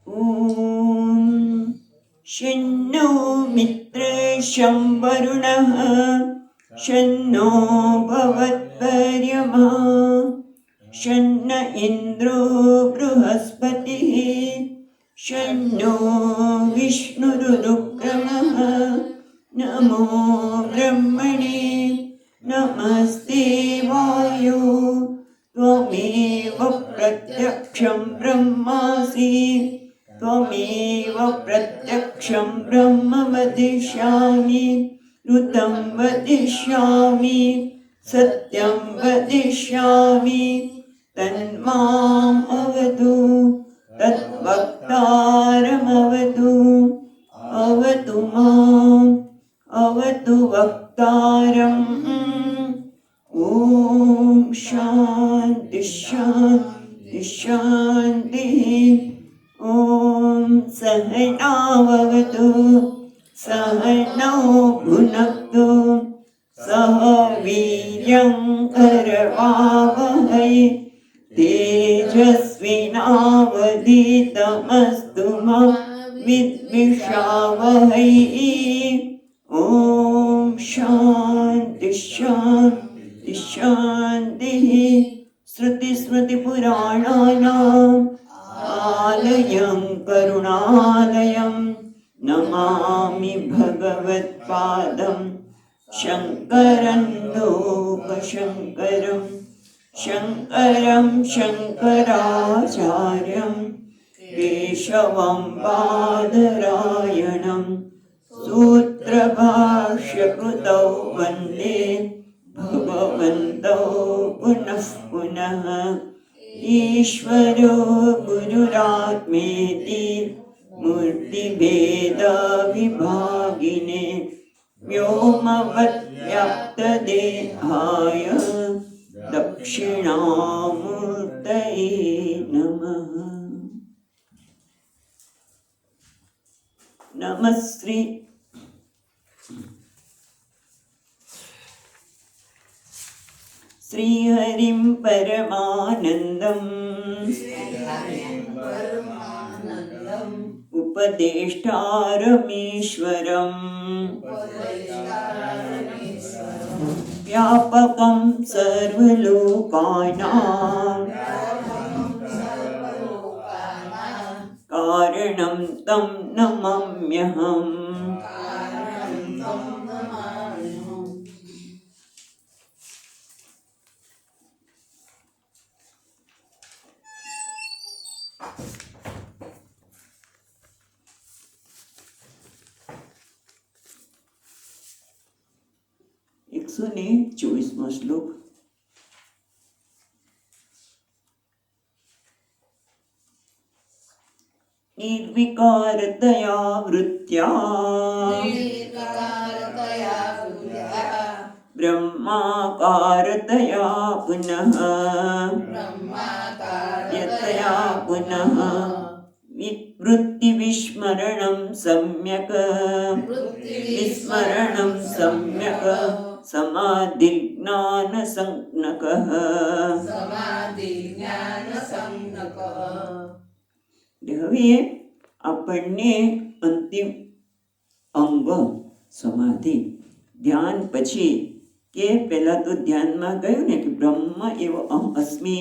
ॐ शन्नो मित्रशं वरुणः शन्नो भवत्पर्यमा शन्न इन्द्रो बृहस्पतिः शन्नो विष्णुरुक्रमः नमो ब्रह्मणे नमस्ते वायो त्वमेव प्रत्यक्षं ब्रह्मासि त्वमेव प्रत्यक्षं ब्रह्म वदिष्यामि ऋतं वदिष्यामि सत्यं वदिष्यामि तन्माम् अवतु तद्वक्तारमवतु अवतु माम् अवतु वक्तारम् ॐ शान्ति शान्ति शान्तिः ॐ सहनाववतु सहनौ भुनक्तु सह वीर्यं करवावहै तेजस्विनावधीतमस्तु मा विद्विषावहै ॐ शान्ति शान्ति शान्तिः श्रुतिस्मृतिपुराणानाम् आलयं करुणालयं नमामि भगवत्पादं शङ्करं लोकशङ्करं शङ्करं शङ्कराचार्यं केशवं बादरायणं सूत्रभाष्यकृतौ वन्दे भगवन्तौ पुनः पुनः ईश्वरो गुरुरात्मेति मूर्तिभेदविभागिने व्योमवद्व्याप्तदेहाय दक्षिणामूर्तये नमः। नमः श्री श्रीहरिं परमानन्दम् उपदेष्टारमीश्वरम् व्यापकं सर्वलोकानां कारणं तं नमाम्यहम्। सुने 24वां श्लोक। निर्विकारतया वृत्त्या ब्रह्माकारतया पुनः यतया पुनः वृत्तिविस्मरणं सम्यक् विस्मरणं सम्यक् समाधिज्ञानसंज्ञकः। હવે આપણને અંતિમ અંગ સમાધિ ધ્યાન પછી કે પહેલા તો ધ્યાનમાં ગયું ને કે બ્રહ્મ એવ અહમ અસ્મિ,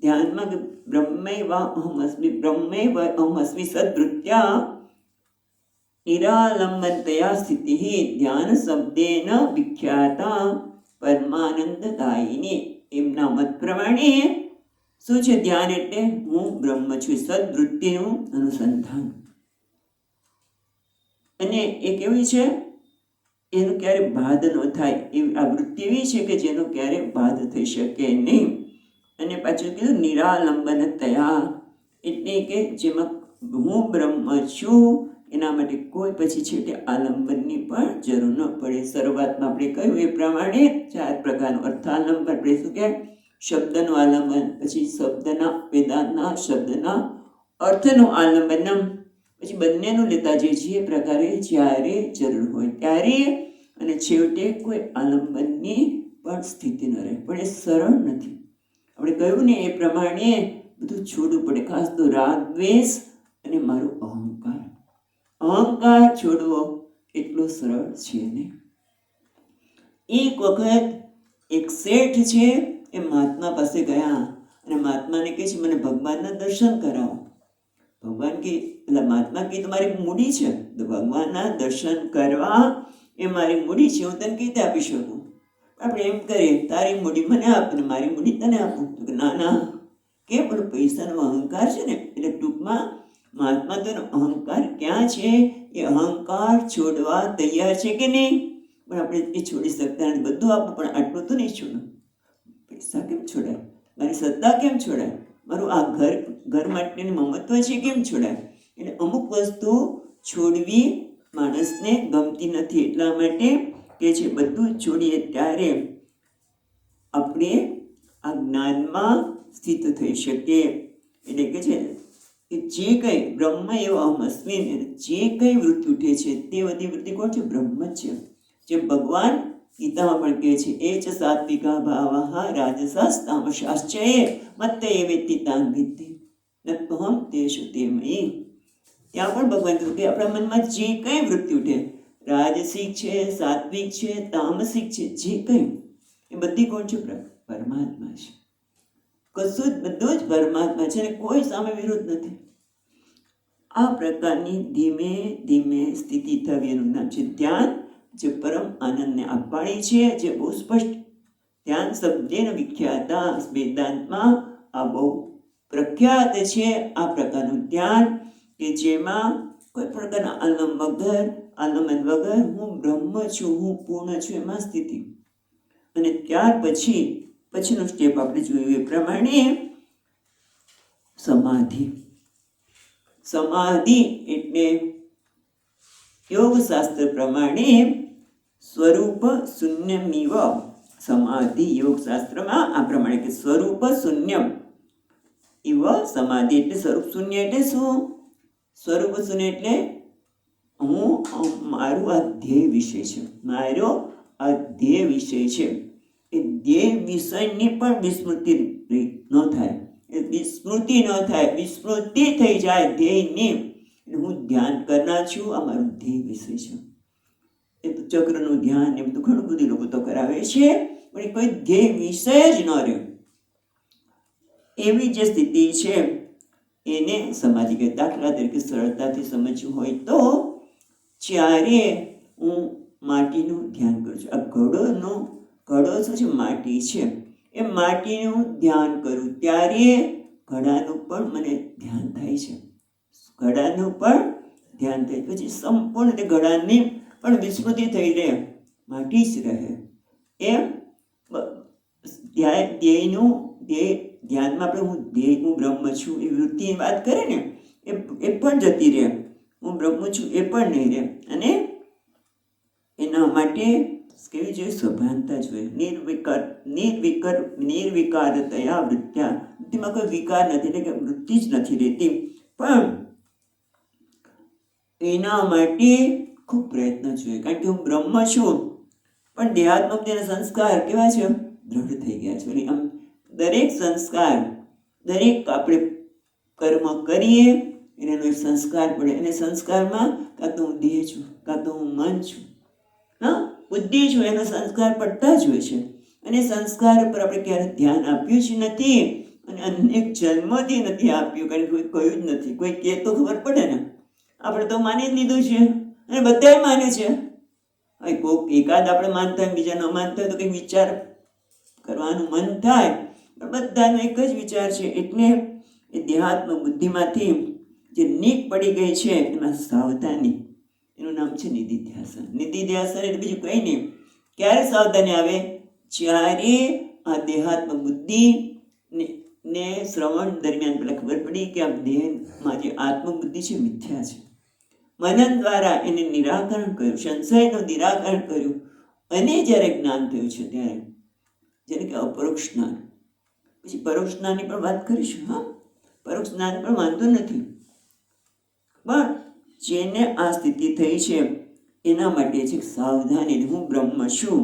ધ્યાનમાં બ્રહ્મૈવ અહમ અસ્મિ બ્રહ્મૈવ અહમ અસ્મિ સદવૃત્ત્યા નિરાલંબનતયા સ્થિતિઃ ધ્યાન શબ્દેન વિખ્યાતા પરમાનંદદાયિની. એમના મત પ્રમાણે શું છે ધ્યાન એટલે હું બ્રહ્મ છું, સદવૃત્તિનું અનુસંધાન. અને એ કેવી છે એનું ક્યારે બાદ ન થાય એવી આ વૃત્તિ એવી છે કે જેનો ક્યારે બાદ થઈ શકે નહીં. અને પાછું કીધું નિરાલંબનતયા એટલે કે જેમાં હું બ્રહ્મ છું એના માટે કોઈ પછી છેવટે આલંબનની પણ જરૂર ન પડે. શરૂઆતમાં આપણે કહ્યું એ પ્રમાણે 4 પ્રકારનું અર્થાલંબન, આપણે શું કે શબ્દનું આલંબન, પછી શબ્દના વેદાંતના શબ્દના અર્થનું આલંબનમ, પછી બંનેનું લેતા જઈએ છીએ એ પ્રકારે જ્યારે જરૂર હોય ત્યારે, અને છેવટે કોઈ આલંબનની પણ સ્થિતિ ન રહે. પણ એ સરળ નથી. આપણે કહ્યું ને એ પ્રમાણે બધું છોડવું પડે, ખાસ તો રાગ દ્વેષ અને મારું અહંકાર. અહંકાર છોડવો એટલો સરળ છે નહીં. એક વખત એક શેઠ છે એ મહાત્મા પાસે ગયા અને મહાત્માને કહે છે મને ભગવાનના દર્શન કરાવો. ભગવાન કે એટલે મહાત્મા કે તમારી મૂડી છે, તો ભગવાનના દર્શન કરવા એ મારી મૂડી છે, હું તને કઈ રીતે આપી શકું? આપણે એમ કરીએ તારી મૂડી મને આપ ને મારી મૂડી તને આપું. તો ના ના, કે પેલો પૈસાનો અહંકાર છે ને, એટલે ટૂંકમાં મહાત્મા તો અહંકાર ક્યાં છે, એ અહંકાર છોડવા તૈયાર છે કે નહીં? પણ આપણે એ છોડી શકતા નથી. બધું આપવું પણ આટલું તો નહીં છોડવું. પૈસા કેમ છોડાય? મારી સત્તા કેમ છોડાય? મારું આ ઘર માટેની મમત્વ છે કેમ છોડાય? એટલે અમુક વસ્તુ છોડવી માણસને ગમતી નથી. એટલા માટે કે છે બધું છોડીએ ત્યારે આપણે આ જ્ઞાનમાં સ્થિત થઈ શકીએ. એટલે કે છે કે જે કંઈ બ્રહ્મ એવો અહમસ્મી, જે કંઈ વૃત્તિ ઉઠે છે તે બધી વૃત્તિ કોણ છે? બ્રહ્મ જ છે. જે ભગવાન ગીતામાં પણ કહે છે એ ચ સાત્વિકા ભાવઃ રાજસા તામસાશ્ચ મત્ત એવેતિ તાન વિદ્ધિ નત્વહં તેષુ તે મયી. ત્યાં પણ ભગવાન કહ્યું કે આપણા મનમાં જે કંઈ વૃત્તિ ઉઠે, રાજસિક છે, સાત્વિક છે, તામસિક છે, જે કંઈ, એ બધી કોણ છે? પરમાત્મા છે. કશું જ બધું જ પરમાત્મા છે અને કોઈ સામે વિરોધ નથી. આ પ્રકારની ધીમે ધીમે સ્થિતિ થવી એનું નામ છે ધ્યાન, જે પરમ આનંદને આપવાની છે, જે બહુ સ્પષ્ટ ધ્યાન શબ્દેન વિખ્યાતા વેદાંતમાં આ બહુ પ્રખ્યાત છે. આ પ્રકારનું ધ્યાન કે જેમાં કોઈ પ્રકારના આલંબન વગર હું બ્રહ્મ છું, હું પૂર્ણ છું, એમાં સ્થિતિ. અને ત્યાર પછીનું સ્ટેપ આપણે જોયું એ પ્રમાણે સમાધિ. સમાધિ એટલે યોગ શાસ્ત્ર પ્રમાણે સ્વરૂપ શૂન્યમિવ. સમાધિ યોગ શાસ્ત્રમાં આ પ્રમાણે કે સ્વરૂપ શૂન્યમ ઇવ સમાધિ એટલે સ્વરૂપ શૂન્ય. એટલે શું? સ્વરૂપ શૂન્ય એટલે મારું આ ધ્યેય વિષય છે, મારો આ ધ્યેય વિષય છે. એ ધ્યેય વિષયની પણ વિસ્મૃતિ ન થાય, વિસ્મૃતિ ન થાય, વિસ્મૃતિ થઈ જાય ધ્યેયની. હું ધ્યાન કરનાર છું, આ મારું ધ્યેય વિષય છે. એ તો ચક્રનું ધ્યાન એ બધું ઘણું બધું લોકો તો કરાવે છે, પણ કોઈ ધ્યેય વિષય જ ન રહે, એવી જે સ્થિતિ છે એને સમાધિ કહે. દાખલા તરીકે સરળતાથી સમજવું હોય તો, જ્યારે હું માટીનું ધ્યાન કરું છું, આ ઘડો શું છે? માટી છે. એ માટીનું ધ્યાન કરું ત્યારે ઘડાનું પણ મને ધ્યાન થાય છે. ઘડાનું પણ ધ્યાન થાય, પછી સંપૂર્ણ તે ઘડાની પણ વિસ્મૃતિ થઈ રહે, માટી જ રહે. એમ ધ્યાનમાં આપણે હું બ્રહ્મ છું એ વૃત્તિની વાત કરે ને, એ પણ જતી રહે. હું બ્રહ્મ છું એ પણ નહીં રહે. અને એના માટે કેવી જોઈએ? સભાનતા જોઈએ. નિર્વિકારતયા વૃત્ત્યા. વૃત્તિમાં કોઈ વિકાર નથી, એટલે કે વૃત્તિ જ નથી રહેતી. પણ એના માટે ખૂબ પ્રયત્ન જોઈએ, કારણ કે હું બ્રહ્મ છું, પણ દેહાત્મકતાના સંસ્કાર કેવા છે? દ્રઢ થઈ ગયા છે. આમ દરેક સંસ્કાર, દરેક આપણે કર્મ કરીએ એનો એક સંસ્કાર પડે. અને સંસ્કારમાં કાં તો હું દેહ છું, કાં તો હું મન છું, બુદ્ધિ છું, એનો સંસ્કાર પડતા જ હોય છે. અને સંસ્કાર ઉપર આપણે ક્યારે ધ્યાન આપ્યું જ નથી, અને અનેક જન્મથી નથી આપ્યું, કારણ કે કોઈ કહ્યું જ નથી. કોઈ કહે તો ખબર પડે ને, આપણે તો માની જ લીધું છે, અને બધા માને છે. કોઈક એકાદ આપણે માનતા હોય, બીજા ન માનતા હોય તો કંઈક વિચાર કરવાનું મન થાય, પણ બધાનો એક જ વિચાર છે. એટલે એ દેહાત્મ બુદ્ધિમાંથી જે નીક પડી ગઈ છે એમાં સાવધાની, એનું નામ છે નિધિધ્યાસન. નિધિધ્યાસન એટલે બીજું કંઈ નહીં. ક્યારે સાવધાની આવે? જ્યારે આ દેહાત્મ બુદ્ધિ ને શ્રવણ દરમિયાન પેલા ખબર પડી કે આ દેહમાં જે આત્મબુદ્ધિ છે મિથ્યા છે. મનન દ્વારા એને નિરાકરણ કર્યું, સંશયનું નિરાકરણ કર્યું, અને જ્યારે જ્ઞાન થયું છે ત્યારે, જેને કે અપરોક્ષ જ્ઞાન. પછી પરોક્ષ જ્ઞાનની પણ વાત કરીશું. પરોક્ષ જ્ઞાન પણ વાંધો નથી, પણ જેને આ સ્થિતિ થઈ છે એના માટે છે સાવધાની. હું બ્રહ્મ છું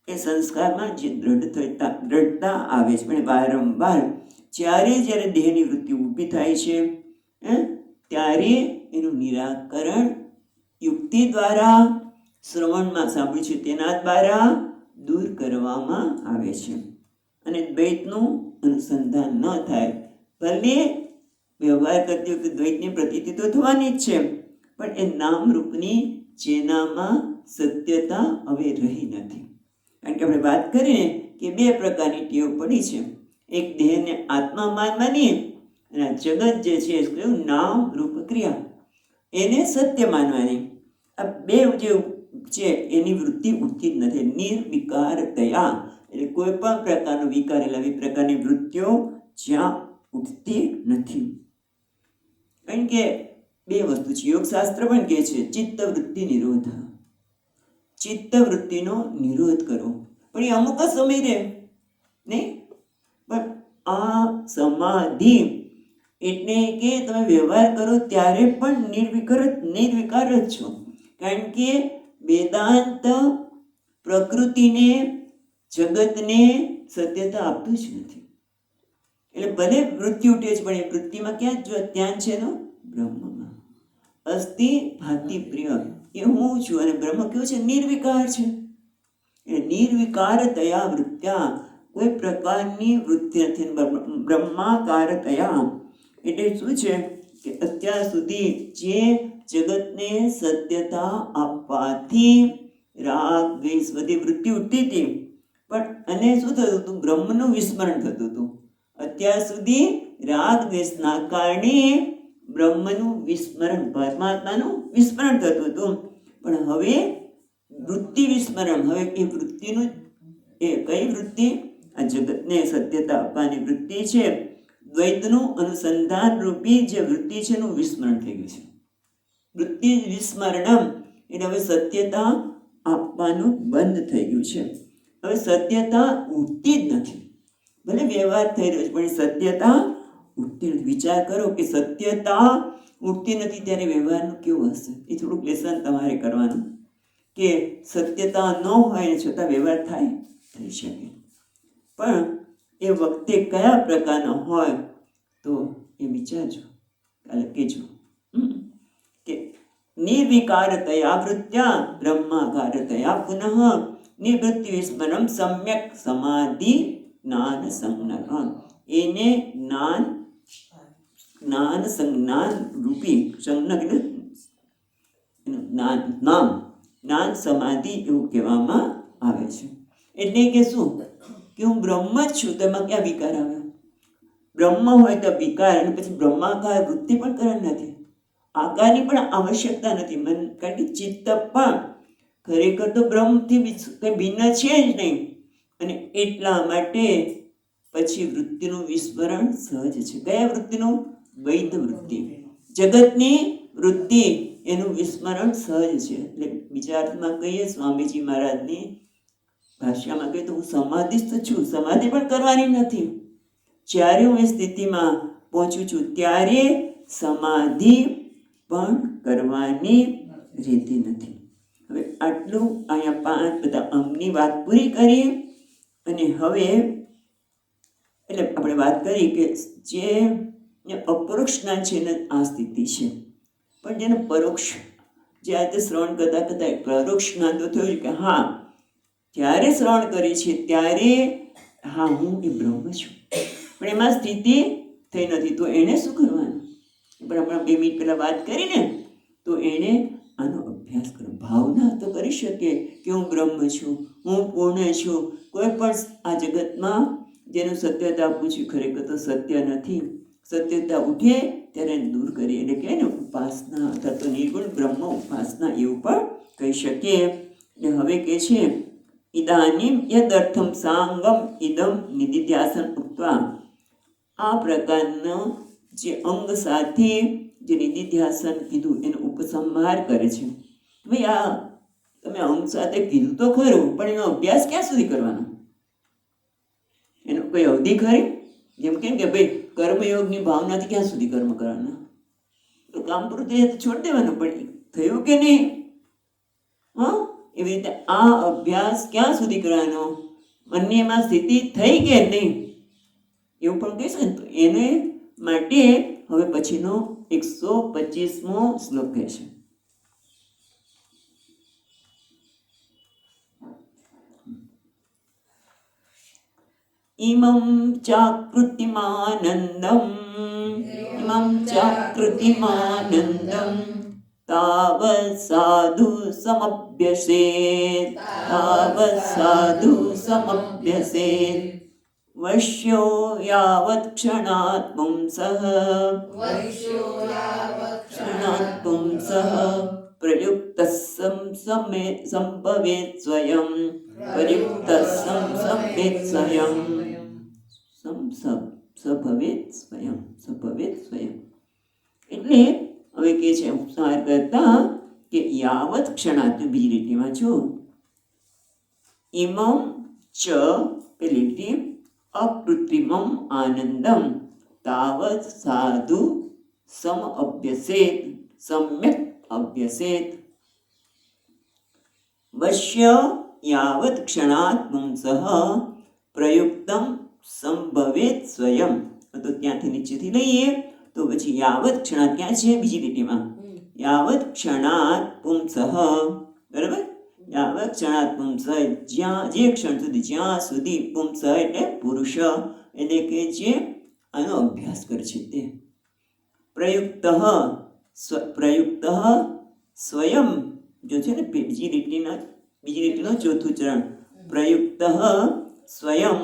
એ સંસ્કારમાં જે દ્રઢતા આવે છે, પણ વારંવાર જ્યારે દેહની વૃત્તિ ઊભી થાય છે ત્યારે એનું નિરાકરણ યુક્તિ દ્વારા, શ્રવણમાં સાંભળ્યું છે તેના દ્વારા દૂર કરવામાં આવે છે. અને દ્વૈતનું અનુસંધાન ન થાય. ભલે વ્યવહાર કરતી વખતે દ્વૈતની પ્રતીતિ તો થવાની જ છે, પણ એ નામરૂપની જેનામાં સત્યતા હવે રહી નથી. કારણ કે આપણે વાત કરીને કે બે પ્રકારની ટેવ પડી છે. એક દેહને આત્મા માનવાની, અને જગત જે છે નામ રૂપ ક્રિયા એને સત્ય માનવાની. આ બે જે છે એની વૃત્તિ ઉઠતી જ નથી. નિર્વિકારતયા એટલે કોઈ પણ પ્રકારનો વિકાર એટલે આવી પ્રકારની વૃત્તિઓ જ્યાં ઉઠતી નથી. કારણ કે બે વસ્તુ છે. યોગશાસ્ત્ર પણ કહે છે ચિત્તવૃત્તિ નિરોધ. ચિત્તવૃત્તિનો નિરોધ કરો, પણ એ અમુક જ સમય રહે નહીં. પણ આ સમાધિ એટલે કે તમે વ્યવહાર કરો ત્યારે પણ નિર્વિકાર જ છો. કારણ કે વેદાંત પ્રકૃતિને, જગતને સત્યતા આપતું જ નથી. એટલે ભલે વૃત્તિ ઉઠે છે, પણ એ વૃત્તિમાં ક્યાં જો ધ્યાન છે એનો? બ્રહ્મમાં. અસ્તિ ભાતિ પ્રિય એ હું છું, અને બ્રહ્મ કેવું છે? નિર્વિકાર છે. એટલે નિર્વિકારતયા વૃત્ત્યા કોઈ પ્રકારની વૃત્તિ નથી. બ્રહ્માકારતયા એટલે શું છે કે અત્યાર સુધી જે જગતને સત્યતા આપવાથી રાગ દ્વેષ બધી વૃત્તિ ઉઠતી હતી, પણ અને શું થતું હતું? બ્રહ્મનું વિસ્મરણ થતું હતું. અત્યાર સુધી રાગ દ્વેષના કારણે બ્રહ્મનું વિસ્મરણ, પરમાત્માનું વિસ્મરણ થતું હતું. પણ હવે વૃત્તિ વિસ્મરણ, હવે એ વૃત્તિનું એ કઈ વૃત્તિ? આ જગતને સત્યતા આપવાની વૃત્તિ છે. દ્વૈતનું અનુસંધાન રૂપી જે વૃત્તિ છે એનું વિસ્મરણ થઈ ગયું છે. વૃત્તિ વિસ્મરણમ એટલે હવે સત્યતા આપવાનું બંધ થઈ ગયું છે. હવે સત્યતા ઉઠતી જ નથી. ભલે વ્યવહાર થઈ રહ્યો છે, પણ સત્યતા ઉઠતી નથી. વિચાર કરો કે સત્યતા ઉઠતી નથી ત્યારે વ્યવહારનું કેવું હશે? એ થોડુંક લેસન તમારે કરવાનું કે સત્યતા ન હોય છતાં વ્યવહાર થાય, થઈ શકે. પણ એ વખતે કયા પ્રકારનો હોય તો એ વિચારજો, કાલે કહેજો કે નિર્વિકારતયા વૃત્ત્યા બ્રહ્માકારતયા પુનઃ નિવૃત્તિ વિસ્મરણમ સમ્યક સમાધિ જ્ઞાન સંજ્ઞક. એને જ્ઞાન સંજ્ઞાન રૂપી સંજ્ઞક જ્ઞાન સમાધિ એવું કહેવામાં આવે છે. એટલે કે શું કે હું બ્રહ્મ જ છું, તેમાં ક્યાં વિકાર આવ્યો? બ્રહ્મ હોય તો વિકાર, અને પછી બ્રહ્માકાર વૃત્તિ પણ કરવાની નથી, આકારની પણ આવશ્યકતા નથી. મન કારણ કે ચિત્ત પણ ખરેખર તો બ્રહ્મથી કંઈ ભિન્ન છે જ નહીં. અને એટલા માટે પછી વૃત્તિનું વિસ્મરણ સહજ છે. કયા વૃત્તિનું? દ્વૈત વૃત્તિ, જગતની વૃત્તિ, એનું વિસ્મરણ સહજ છે. એટલે બીજા અર્થમાં કહીએ સ્વામીજી મહારાજની ભાષામાં કહીએ તો હું સમાધિસ્થ છું. સમાધિ પણ કરવાની નથી. જ્યારે હું એ સ્થિતિમાં પહોંચું છું ત્યારે સમાધિ પણ કરવાની રહેતી નથી. હવે આટલું અહીંયા 5 બધા અંગની વાત પૂરી કરી. અને હવે એટલે આપણે વાત કરી કે જે અપરોક્ષ જ્ઞાન છે એને આ સ્થિતિ છે, પણ જેને પરોક્ષ જે આ રીતે શ્રવણ કરતા પરોક્ષ જ્ઞાન તો થયું કે હા ત્યારે શ્રવણ કરી છે ત્યારે હા હું એ બ્રહ્મ છું, પણ એમાં સ્થિતિ થઈ નથી. તો એણે શું કરવાનું? પણ આપણે 2 મિનિટ પહેલાં વાત કરીને તો એણે આનો અભ્યાસ કરો. ભાવના તો કરી શકે કે હું બ્રહ્મ છું, હું પૂર્ણ છું. કોઈ પણ આ જગતમાં જેનું સત્યતા આપવું છે ખરેખર તો સત્ય નથી. સત્યતા ઉઠે ત્યારે દૂર કરીએ, એટલે કે ને ઉપાસના અથવા તો નિર્ગુણ બ્રહ્મ ઉપાસના એવું પણ કહી શકીએ. એટલે હવે કહે છે ઇદાનીમ યદર્થમ સાંગમ ઇદમ નિદિધ્યાસન ઉક્ત્વા. આ પ્રકારનો જે અંગ સાથે જે નિદિધ્યાસન કીધું એનો ઉપસંહાર કરે છે. ભાઈ આ તમે અંગ સાથે કીધું તો ખરું, પણ એનો અભ્યાસ ક્યાં સુધી કરવાનો? એનો કોઈ અવધિ ખરી? જેમ કેમ કે ભાઈ કર્મયોગની ભાવનાથી ક્યાં સુધી કર્મ કરવાના? તો કામ પૂરું થઈ જાય તો છોડી દેવાનું, પણ થયું કે નહીં? હા, એવી રીતે આ અભ્યાસ ક્યાં સુધી કરવાનો? અન્યમાં સ્થિતિ થઈ કે નહીં? એવું પણ કહી શકે ને. તો એને માટે હવે પછીનો 125મો શ્લોક કહે છે. ઇમં ચાકૃતિમાનંદમ તાવત્ સાધુ સમભ્યસેત વશ્યો યાવત ક્ષણાત પુંસઃ પ્રયુક્ત સંભવેત સ્વયં સભવેત સ્વયં. એટલે હવે કે છે ઉપસાર કરતા કે યાવત ક્ષણાત, બીજી લીટી વાંચો. ઇમં ચ પેલી લીટી અકૃત્રિમમ આનંદમ તાવત સાધુ સમ્યક અભ્યસેત વશ્ય યાવત ક્ષણાત પુંસઃ પ્રયુક્તમ સંભવેત સ્વયં. તો ત્યાંથી નીચેથી લઈએ તો પછી યાવત ક્ષણાત ક્યાં છે? બીજી લીટીમાં. યાવત ક્ષણાત પુંસઃ, બરાબર? યાવત ક્ષણાત પુંસઃ, જ્યાં જે ક્ષણ સુધી, જ્યાં સુધી, પુંસઃ એટલે પુરુષ, એટલે કે જે આનો અભ્યાસ કરે છે તે. પ્રયુક્ત સ્વયં, જો છે ને બીજી લીટીનો ચોથું ચરણ. પ્રયુક્ત સ્વયં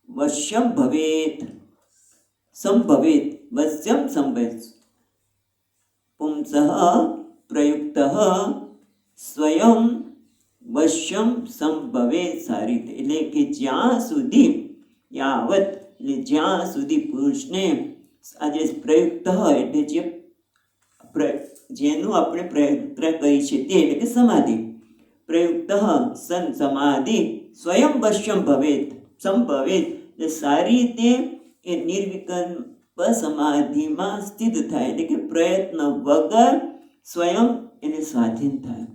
વશ્યમ ભવેત વશ્યમ સંભવેત પુંસઃ પ્રયુક્ત સ્વયં વશ્યમ સંભવેત. સારી રીતે, એટલે કે જ્યાં સુધી, યાવત એટલે જ્યાં સુધી પુરુષને આજે પ્રયુક્ત એટલે જેનું આપણે પ્રયત્ન કરી છે તે, એટલે કે સમાધિ. પ્રયુક્ત સન સમાધિ સ્વયં વશ્યમ સંભવેત એટલે સારી રીતે એ નિર્વિકલ્પ સમાધિમાં સ્થિત થાય, એટલે કે પ્રયત્ન વગર સ્વયં એને સ્વાધીન થાય.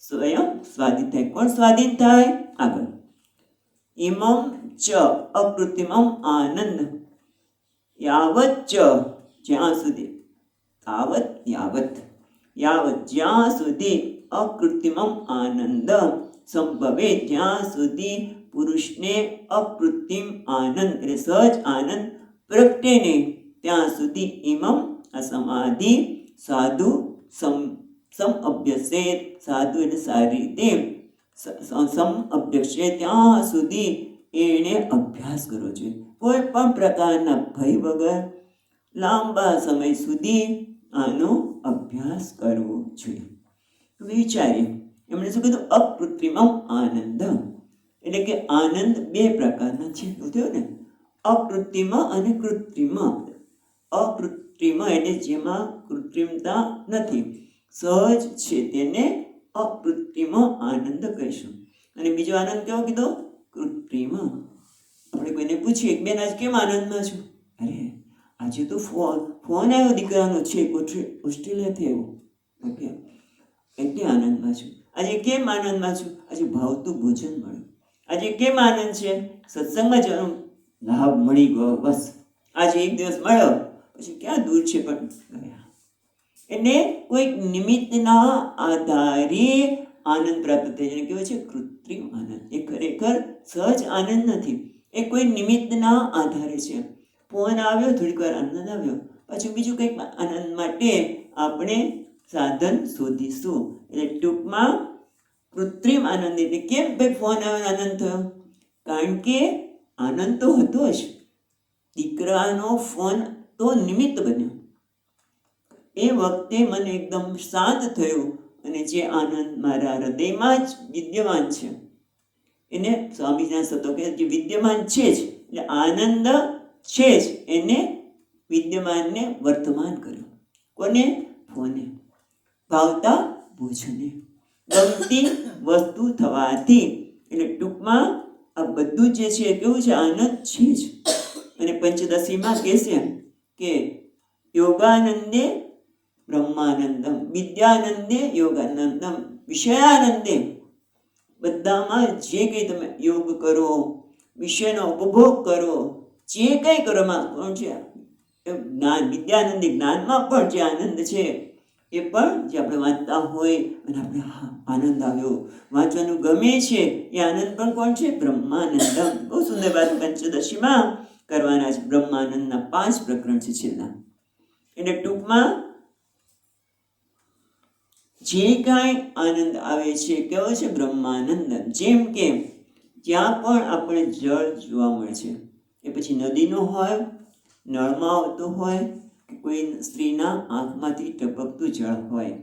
સ્વયં સ્વાધીન થાય. કોણ સ્વાધીન થાય? આગળ. ઇમં ચ અકૃત્રિમમ આનંદ યાવત ચ, જ્યાં સુધી, યાવત જ્યાં સુધી, અકૃત્રિમમ આનંદ સંભવે જ્યાં સુધી પુરુષને અકૃત્રિમ આનંદ એટલે સહજ આનંદ પ્રગટે નહીં ત્યાં સુધી ઇમમ અસમાધિ સાધુ સમઅભ્યસેત, સાધુ એટલે સારી રીતે, સમઅભ્યસેત ત્યાં સુધી એણે અભ્યાસ કરવો જોઈએ. કોઈ પણ પ્રકારના ભય વગર લાંબા સમય સુધી આનો અભ્યાસ કરવો જોઈએ. વિચારીએ, એમણે શું કીધું? અકૃત્રિમમ આનંદ, એટલે કે આનંદ બે પ્રકારના છે. એવું થયું ને? અકૃત્રિમ અને કૃત્રિમ. અકૃત્રિમ એટલે જેમાં કૃત્રિમતા નથી, સહજ છે, તેને અકૃત્રિમ આનંદ કહીશું. અને બીજો આનંદ કેવો કીધો? કૃત્રિમ. આપણે કોઈને પૂછીએ, બેન આજ કેમ આનંદમાં છો? અરે આજે તો ફોન આવ્યો દીકરાનો છે, ઓસ્ટ્રેલિયાથી આવ્યો, ઓકે, એટલે આનંદમાં છું. આજે કેમ આનંદમાં છું? આજે ભાવતું ભોજન મળ્યું. આજે કેમ આનંદ છે? સત્સંગમાં જવાનો લાભ મળી ગયો. બસ આજે એક દિવસ મળ્યો, પછી ક્યાં દૂર છે પણ ગયા. એટલે કોઈક નિમિત્તના આધારે આનંદ પ્રાપ્ત થાય છે. કેવો છે? કૃત્રિમ આનંદ. એ ખરેખર સહજ આનંદ નથી, એ કોઈ નિમિત્તના આધારે છે. ફોન આવ્યો, થોડીક વાર આનંદ આવ્યો, પછી બીજું કંઈક આનંદ માટે આપણે સાધન શોધીશું. એટલે ટૂંકમાં કૃત્રિમ આનંદ એટલે કેમ ભાઈ ફોન આવ્યો આનંદ થયો? કારણ કે આનંદ તો હતો જ, દીકરાનો ફોન તો નિમિત્ત બન્યો. એ વખતે મને એકદમ શાંત થયું અને જે આનંદ મારા હૃદયમાં જ વિદ્યમાન છે એને સ્વામીજીના શબ્દો કહે જે વિદ્યમાન છે જ, એટલે આનંદ છે જ, એને વિદ્યમાનને વર્તમાન કર્યું. કોને? ફોને. ભાવતા ભોજને, ગમતી વસ્તુ થવાથી. એટલે ટૂંકમાં આ બધું જે છે કેવું છે? આનંદ છે જ. અને પંચદશીમાં કહેશે કે યોગાનંદે બ્રહ્માનંદમ, વિદ્યાનંદે યોગાનંદમ, વિષયાનંદે, બધામાં જે કંઈ તમે યોગ કરો, વિષયનો ઉપભોગ કરો, જે કંઈ કરવામાં કોણ છે જ્ઞાન, વિદ્યાનંદી જ્ઞાનમાં પણ જે આનંદ છે એ પણ જે આપણે વાંચતા હોય અને આપણે આનંદ આવ્યો, વાંચવાનું ગમે છે, એ આનંદ પણ કોણ છે? બ્રહ્માનંદમ. બહુ સુંદર વાત પંચદશીમાં કરવાના છે. બ્રહ્માનંદના 5 પ્રકરણ છે છેલ્લા. એટલે ટૂંકમાં જે કાંઈ આનંદ આવે છે કેવો છે? બ્રહ્માનંદ. જેમ કે જ્યાં પણ આપણે જળ જોવા મળે છે, એ પછી નદીનો હોય, નળમાં આવતું હોય, કે કોઈ સ્ત્રીના આંખમાંથી ટપકતું જળ હોય,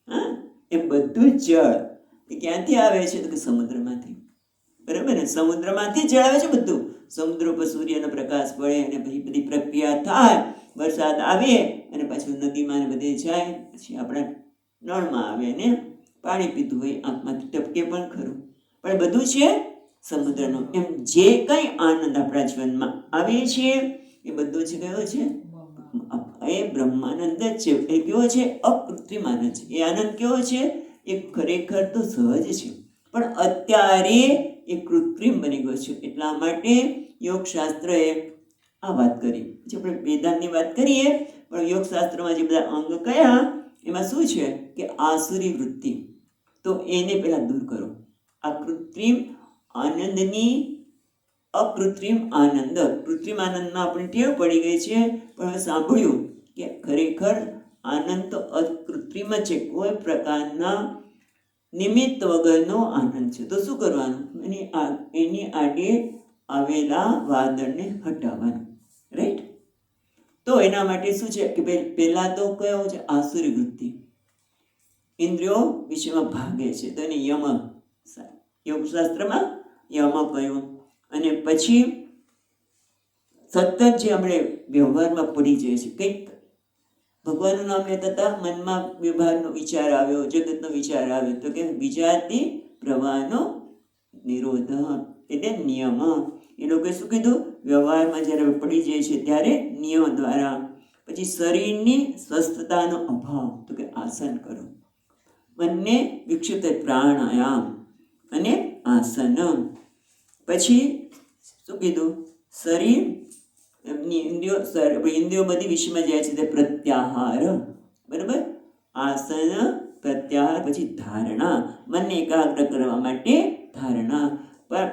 હા, એ બધું જ જળ એ ક્યાંથી આવે છે? તો કે સમુદ્રમાંથી. બરાબર ને? સમુદ્રમાંથી જળ આવે છે બધું. સમુદ્ર પર સૂર્યનો પ્રકાશ પડે અને પછી બધી પ્રક્રિયા થાય, વરસાદ આવે અને પાછું નદીમાં ને બધે જાય, પછી આપણા નળમાં આવે ને પાણી પીતું હોય, આંખમાંથી ટપકે પણ ખરું, પણ બધું છે સમુદ્રનો. એમ જે કંઈ આનંદ આપણા જીવનમાં આવે છે એ બધું છે કયો છે? એ બ્રહ્માનંદ જ છે. એ કેવો છે? અકૃત્રિમ આનંદ છે. એ આનંદ કેવો છે? એ ખરેખર તો સહજ છે, પણ અત્યારે એ કૃત્રિમ બની ગયો છે. એટલા માટે યોગશાસ્ત્રએ આ વાત કરી. જે આપણે વેદાંતની વાત કરીએ, પણ યોગશાસ્ત્રમાં જે બધા અંગ કયા, એમાં શું છે કે આસુરી વૃત્તિ, તો એને પહેલા દૂર કરો. આ કૃત્રિમ આનંદની અકૃત્રિમ આનંદ. કૃત્રિમ આનંદમાં આપણે ટેવ પડી ગઈ છે, પણ હવે સાંભળ્યું કે ખરેખર આનંદ તો અકૃત્રિમ જ છે, કોઈ પ્રકારના નિમિત્ત વગરનો આનંદ છે. તો શું કરવાનું? એની આડે આવેલા વાદળને હટાવવાનું. રાઈટ? તો એના માટે શું છે કે પહેલા તો કયો છે? આસુરી વૃત્તિ. ઇન્દ્રિયો વિષયમાં ભાગે છે, તો એને યમ, યોગશાસ્ત્રમાં યમ કહ્યું. અને પછી સતત જે આપણે વ્યવહારમાં પડી જાય છે, કંઈક ભગવાનનું નામ લેતા હતા, મનમાં વ્યવહારનો વિચાર આવ્યો, જગતનો વિચાર આવ્યો, તો કે વિજાતિ પ્રવાહનો નિરોધ, એટલે નિયમ. એ લોકોએ શું કીધું? વ્યવહારમાં જ્યારે પડી જાય છે ત્યારે નિયમ દ્વારા. પછી શરીરની સ્વસ્થતાનો અભાવ, તો કે આસન કરો. બંને વિક્ષિપ્ત પ્રાણાયામ અને આસન. પછી શું કીધું? શરીર ઇન્દ્રિયો બધી વિષયમાં જાય છે તે પ્રત્યાહાર. બરાબર? આસન, પ્રત્યાહાર, પછી ધારણા, મનને એકાગ્ર કરવા માટે ધારણા,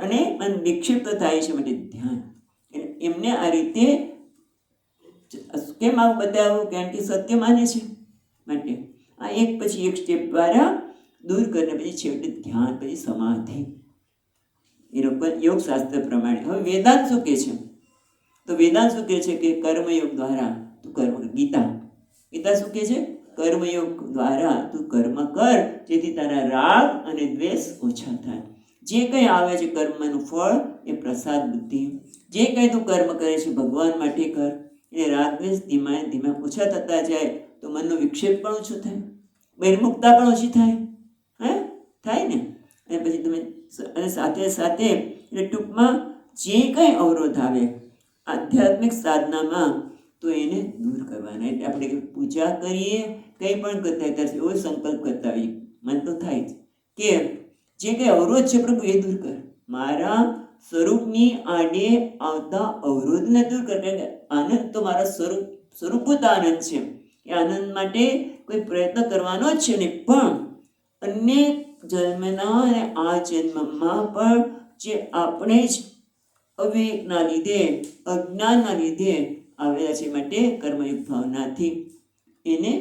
અને મન વિક્ષિપ્ત થાય છે માટે ધ્યાન. એમને આ રીતે કેમ આવું બતાવ્યું? કારણ કે સત્ય માને છે માટે આ એક પછી એક સ્ટેપ દ્વારા દૂર કરીને પછી છેવટે ધ્યાન, પછી સમાધિ. એ લોકો યોગશાસ્ત્ર પ્રમાણે. હવે વેદાંત શું કહે છે? તો વેદાંત શું કહે છે કે કર્મયોગ દ્વારા તું કર્મ. ગીતા શું કહે છે? કર્મયોગ દ્વારા તું કર્મ કર, જેથી તારા રાગ અને દ્વેષ ઓછા થાય. જે કંઈ આવે છે કર્મનું ફળ એ પ્રસાદ બુદ્ધિ. જે કંઈ તું કર્મ કરે છે ભગવાન માટે કર, એટલે રાગ દ્વેષ ધીમે ધીમે ઓછા થતા જાય, તો મનનો વિક્ષેપ પણ ઓછો થાય, બહિર્મુખતા પણ ઓછી થાય. હે? થાય ને? અને પછી તમે અને સાથે સાથે એટલે ટૂંકમાં જે કંઈ અવરોધ આવે આધ્યાત્મિક સાધનામાં, તો એને દૂર કરવાના. એટલે આપણે પૂજા કરીએ, કંઈ પણ કરતા ત્યારે એવો સંકલ્પ કરતા હોઈએ, મન તો થાય જ કે જે કંઈ અવરોધ છે પ્રભુ એ દૂર કર. મારા સ્વરૂપની આડે આવતા અવરોધને દૂર કર. આનંદ તો મારા સ્વરૂપભૂત આનંદ છે. એ આનંદ માટે કોઈ પ્રયત્ન કરવાનો જ છે નહીં, પણ અનેક જન્મના અને આ જન્મમાં પણ જે આપણે જ અવિવેકના લીધે, અજ્ઞાનના લીધે આવેલા છે, માટે કર્મયુક્ત ભાવનાથી એને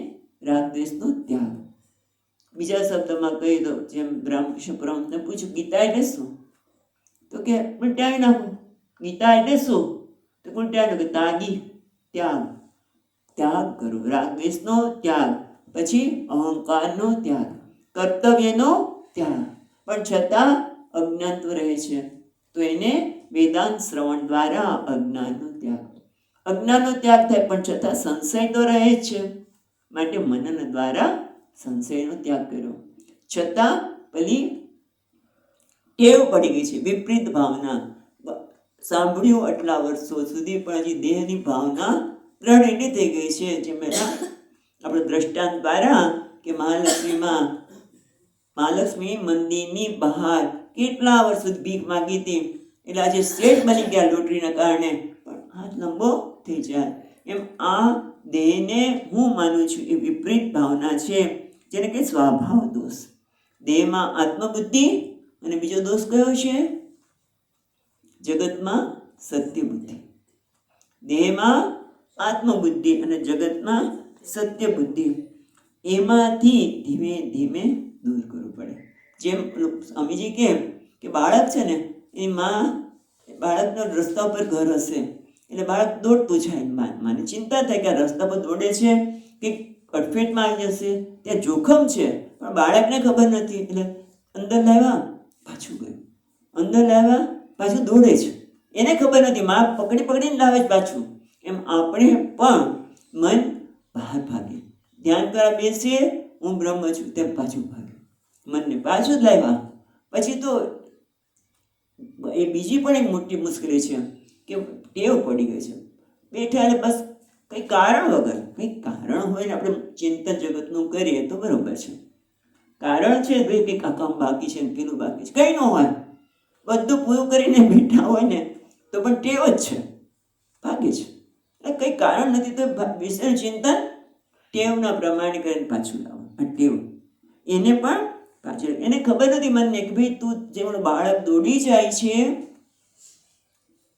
રાગદ્વેષનો ત્યાગ. બીજા શબ્દમાં કહી દો, જેમ રામકૃષ્ણ પરમહંસને પૂછ્યું ગીતા એટલે શું? તો કે ઉલટાવી નાખો. ગીતા એટલે શું? તો ઉલટાવી નાખો. ત્યાગી, ત્યાગ. ત્યાગ કરો, રાગદ્વેષનો ત્યાગ. પછી અહંકારનો ત્યાગ, કર્તવ્યનો ત્યાગ. પણ છતાં અજ્ઞાન તો રહે છે, તો એને વેદાંત શ્રવણ દ્વારા અજ્ઞાનનો ત્યાગ. અજ્ઞાનનો ત્યાગ થાય, પણ છતાં સંશય તો રહે જ છે, માટે મનન દ્વારા સંશયનો ત્યાગ કર્યો. છતાં પેલી ટેવ પડી ગઈ છે, વિપરીત ભાવના. સાંભળ્યું આટલા વર્ષો સુધી, પણ હજી દેહની ભાવના દ્રઢ એટલી થઈ ગઈ છે, જેમ આપણે દ્રષ્ટાંત દ્વારા કે મહાલક્ષ્મી મંદિરની બહાર કેટલા વર્ષ સુધી ભીખ માગી હતી, એટલે આજે શેઠ બની ગયા લોટરીના કારણે. પણ હાથ લાંબો થઈ જાય. એમ આ દેહને હું માનું છું એ વિપરીત ભાવના છે, જેને કે સ્વભાવ દોષ. દેહમાં આત્મબુદ્ધિ અને બીજો દોષ કયો છે? જગતમાં સત્ય બુદ્ધિ. દેહમાં આત્મબુદ્ધિ અને જગતમાં સત્ય બુદ્ધિ. એમાંથી ધીમે ધીમે દૂર કરવું પડે. જેમ સ્વામીજી કે બાળક છે ને, એની માં બાળકનો રસ્તા ઉપર ઘર હશે એટલે બાળક દોડતું જાય. મને ચિંતા થાય કે આ રસ્તા પર દોડે છે કે અડફેટમાં આવી જશે, ત્યાં જોખમ છે, પણ બાળકને ખબર નથી. એટલે અંદર લાવ્યા પાછું ગયું, અંદર લાવ્યા પાછું દોડે છે. એને ખબર નથી, માં પકડીને લાવે છે પાછું. એમ આપણે પણ મન બહાર ભાગે. ધ્યાન કરવા બેસીએ, હું બ્રહ્મ છું, તેમ પાછું ભાગે. મનને પાછું જ લાવ્યા. પછી તો એ બીજી પણ એક મોટી મુશ્કેલી છે કે ટેવ પડી ગઈ છે બેઠા એટલે બસ કંઈ કારણ વગર. કંઈક કારણ હોય ને આપણે ચિંતન જગતનું કરીએ તો બરોબર છે. કારણ છે ભાઈ કંઈક આ કામ બાકી છે ને પેલું બાકી છે, કંઈ ન હોય, બધું પૂરું કરીને બેઠા હોય ને તો પણ ટેવ જ છે, ભાગે છે. એટલે કંઈ કારણ નથી તો વિષય ચિંતન ટેવના પ્રમાણે કરીને પાછું લાવો. આ ટેવ એને પણ પાછળ એને ખબર નથી મનને કે ભાઈ તું જેમ બાળક દોડી જાય છે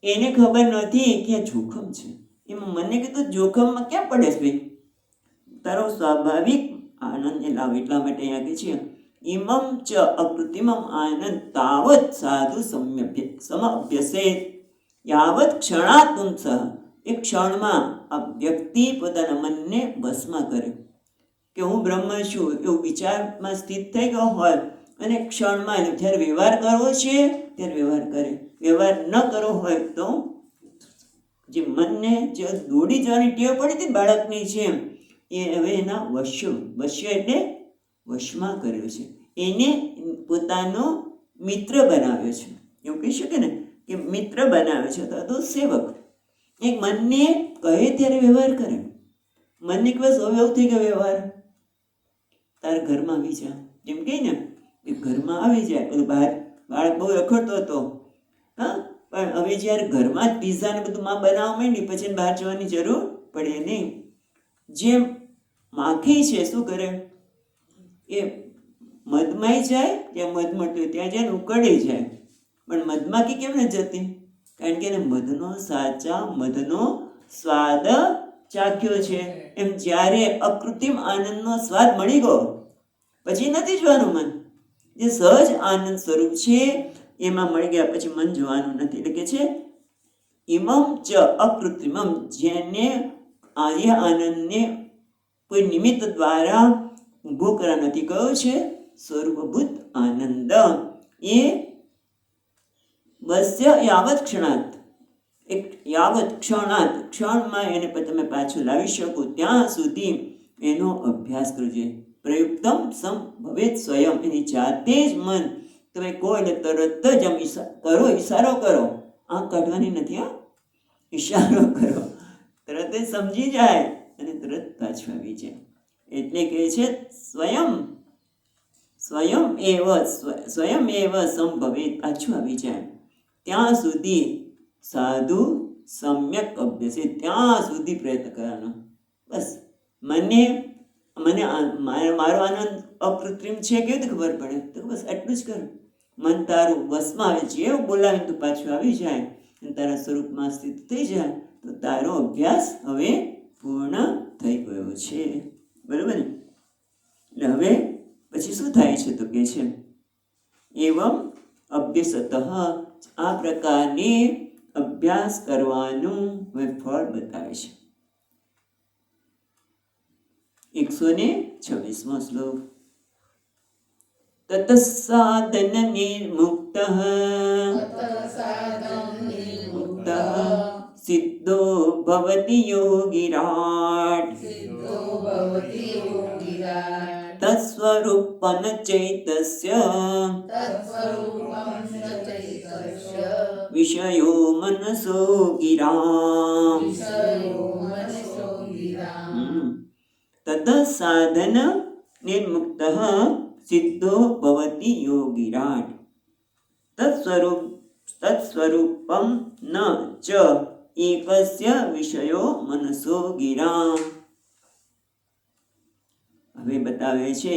એને ખબર નથી કે આ જોખમ છે. એમાં મને કીધું જોખમમાં ક્યાં પડે છે ભાઈ? તારો સ્વાભાવિક આનંદ એ લાવ. એટલા માટે અહીંયા કે છે ઇમમ ચ અકૃત્રિમમ આનંદ તાવત સાધુ સમભ્યસે યાવત ક્ષણાત પુંસઃ. એક ક્ષણમાં આ વ્યક્તિ પોતાના મનને વશમાં કરે કે હું બ્રહ્મ છું એવું વિચારમાં સ્થિત થઈ ગયો હોય અને ક્ષણમાં જ્યારે વ્યવહાર કરવો છે ત્યારે વ્યવહાર કરે. વ્યવહાર ન કરવો હોય તો જે મનને જે દોડી જવાની ટેવ પડી હતી બાળકની છે એ હવે એના વશ્ય એટલે વશમાં કર્યો છે. એને પોતાનો મિત્ર બનાવ્યો છે. એવું કહી શકે ને કે મિત્ર બનાવ્યો છે અથવા તો સેવક. એક મનને કહે ત્યારે વ્યવહાર કરે. મનને બસ હવે એવું થઈ ગયો વ્યવહાર, તારા ઘરમાં આવી જા, જેમ કહે ને કે ઘરમાં આવી જાય. પેલું બહાર બાળક બહુ રખડતો હતો, હા, પણ હવે જ્યારે ઘરમાં જ પીઝા ને બધું માં બનાવવા માંડી પછી બહાર જવાની જરૂર પડે નહીં. જેમ માખી છે શું કરે એ મધમાઈ જાય ત્યાં મધ મળતું હોય ત્યાં જાય ને ઉકળી જાય, પણ મધમાખી કેમ નથી જતી? કારણ કે એને મધનો સ્વાદ ચાખ્યો છે. એમ જ્યારે અકૃત્રિમ આનંદનો સ્વાદ મળી ગયો પછી નથી જોવાનું મન. જે સહજ આનંદ સ્વરૂપ છે એમાં મળી ગયા પછી મન જોવાનું નથી. એટલે કે છે ઇમમ ચ અકૃત્રિમમ, જેને આર્ય આનંદને કોઈ નિમિત્ત દ્વારા ઊભો કરા નથી. કયો છે? સ્વરૂપભૂત આનંદ. એ વસ્ય યાવત ક્ષણાત, એક યાવત ક્ષણાત, ક્ષણમાં એને તમે પાછું લાવી શકો ત્યાં સુધી એનો અભ્યાસ કરજો. પ્રયુક્તમ સમ ભવેત સ્વયં, એની જાતે જ મન તમે કહો એટલે તરત જ આમ ઈશારો કરો. આંખ કાઢવાની નથી, હા, ઈશારો કરો, તરત જ સમજી જાય અને તરત પાછું આવી જાય. એટલે કહે છે સ્વયં એવ સંભવેત, પાછું આવી જાય. ત્યાં સુધી સાધુ સમ્યક અભ્યાસે, ત્યાં સુધી પ્રયત્ન કરવાનો. બસ મને મારો આનંદ અકૃત્રિમ છે કેવી રીતે ખબર પડે? તો બસ એટલું જ કર. મન તારું વશમાં આવે, જેવું બોલાવે તું પાછું આવી જાય અને તારા સ્વરૂપમાં સ્થિત થઈ જાય તો તારો અભ્યાસ હવે પૂર્ણ થઈ ગયો છે. બરાબર ને? એટલે હવે પછી શું થાય છે તો કે છે એવમ અભ્યસતઃ, આ પ્રકારની અભ્યાસ કરવાનું હવે ફળ બતાવે છે. 126મો શ્લોક. તત સાધન નિર્મુક્ત સિદ્ધો ભવતિ યોગિરાટ તત્સ્વરૂપં ચૈતસ્ય વિષયો મનસો ગિરામ. તત સાધન નિર્મુક્ત સિદ્ધો ભવતિ યોગિરાટ તત્સ્વરૂપમ ન ચ એકસ્ય વિષયો મનસો ગિરા. હવે બતાવે છે